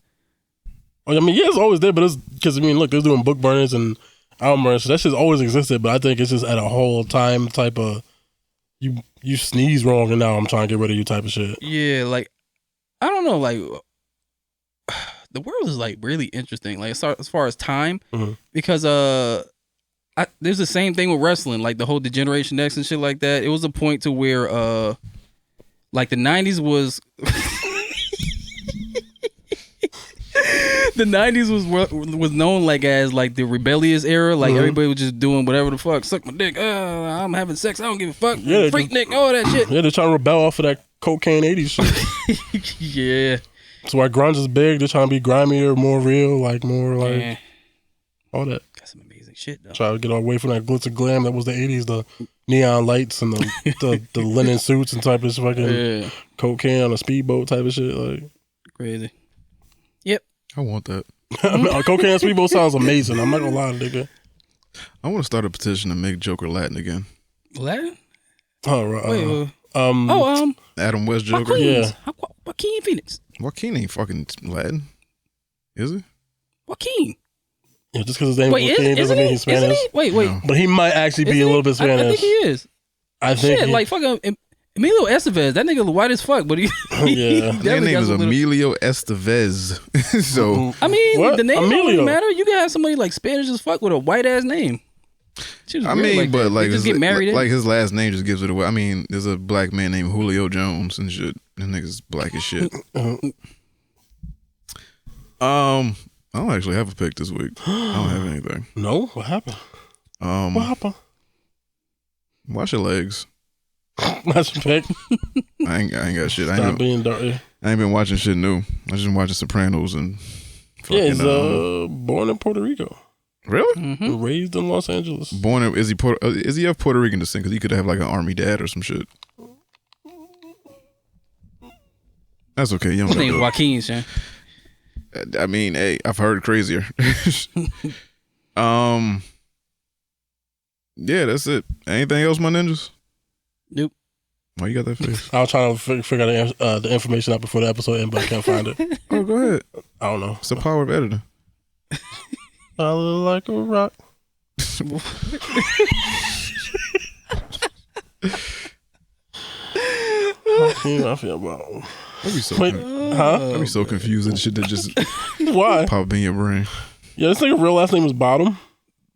I mean, yeah, it's always there, but it's because, I mean, look, they're doing book burners and album burners, so that shit's always existed, but I think it's just at a whole time type of, you sneeze wrong and now I'm trying to get rid of you type of shit. Yeah, like, I don't know, like, the world is, like, really interesting, like, as far as time, because, there's the same thing with wrestling, like, the whole Degeneration X and shit like that. It was a point to where, like, the 90s was... The 90s was known like as like the rebellious era. Like everybody was just doing whatever the fuck. Suck my dick. I'm having sex. I don't give a fuck. Yeah, freak Nick. All that shit. Yeah, they're trying to rebel off of that cocaine 80s shit. Yeah. So why grunge is big. They're trying to be grimier, more real, like more like all that. Got some amazing shit though. Try to get away from that glitz and glam that was the 80s. The neon lights and the linen suits and type of fucking cocaine on a speedboat type of shit. Like crazy. Yep. I want that. A cocaine speedboat sounds amazing. I'm not gonna lie, nigga. I want to start a petition to make Joker Latin again. Latin? Oh, right. Adam West Joker. Joaquin Phoenix. Joaquin ain't fucking Latin, is he? Joaquin. Yeah, just because his name is Joaquin doesn't mean he's Spanish. Wait. No. But he might actually be a little bit Spanish. I think he is. I think shit, like fucking Emilio Estevez, that nigga white as fuck, but he Yeah. Their name is Emilio Estevez. So I mean, What? the name don't Emilio. really matter. You can have somebody like Spanish as fuck with a white ass name. I mean, but like, just get married. like his last name just gives it away. I mean, there's a black man named Julio Jones and shit. That nigga's black as shit. I don't actually have a pick this week. I don't have anything. No, what happened? What happened? Wash your legs. That's your pick. I ain't got shit. I Stop ain't, being dirty. I ain't been watching shit new. I just been watching Sopranos and. Yeah, Fucking, he's born in Puerto Rico. Really? Raised in Los Angeles. Born in, is he of Puerto Rican descent? Because he could have like an army dad or some shit. That's okay. You don't His gotta name's do it. Joaquin, son. I mean, hey, I've heard crazier. Yeah, that's it. Anything else, my ninjas? Nope. Why you got that face? I was trying to figure the information out before the episode ended, but I can't find it. Oh, go ahead. I don't know. It's the power of editing. I look like a rock. I feel about. I'd be so, Wait, huh? I'd be so confused and shit that just Why? pop up in your brain. Yeah, this nigga real last name is Bottom.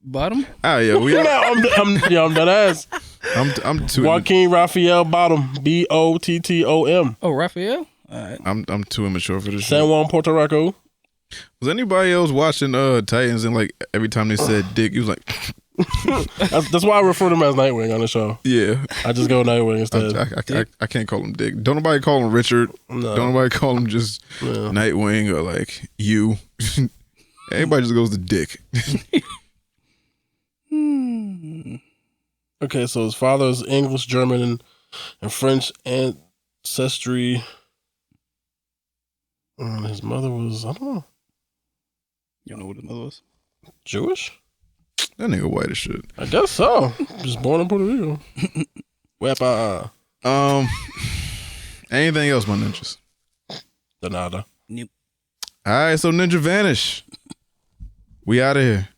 Bottom? Ah, yeah, I'm dead ass. I'm too. Joaquin Raphael Bottom. Bottom. Oh, Raphael? All right. I'm too immature for this San shit. Juan, Puerto Rico. Was anybody else watching Titans and like every time they said dick, he was like, That's why I refer to him as Nightwing on the show. yeah. I just go Nightwing instead. I can't call him Dick. Don't nobody call him Richard. No. Don't nobody call him just Yeah. Nightwing or like you. Everybody just goes to Dick. Okay, so his father is English, German, and French ancestry. And his mother was, I don't know, You don't know what his mother was? Jewish? That nigga white as shit. I guess so. Just born in Puerto Rico. Wepa. Anything else, my ninjas? De nada. Nope. All right, so Ninja Vanish. We out of here.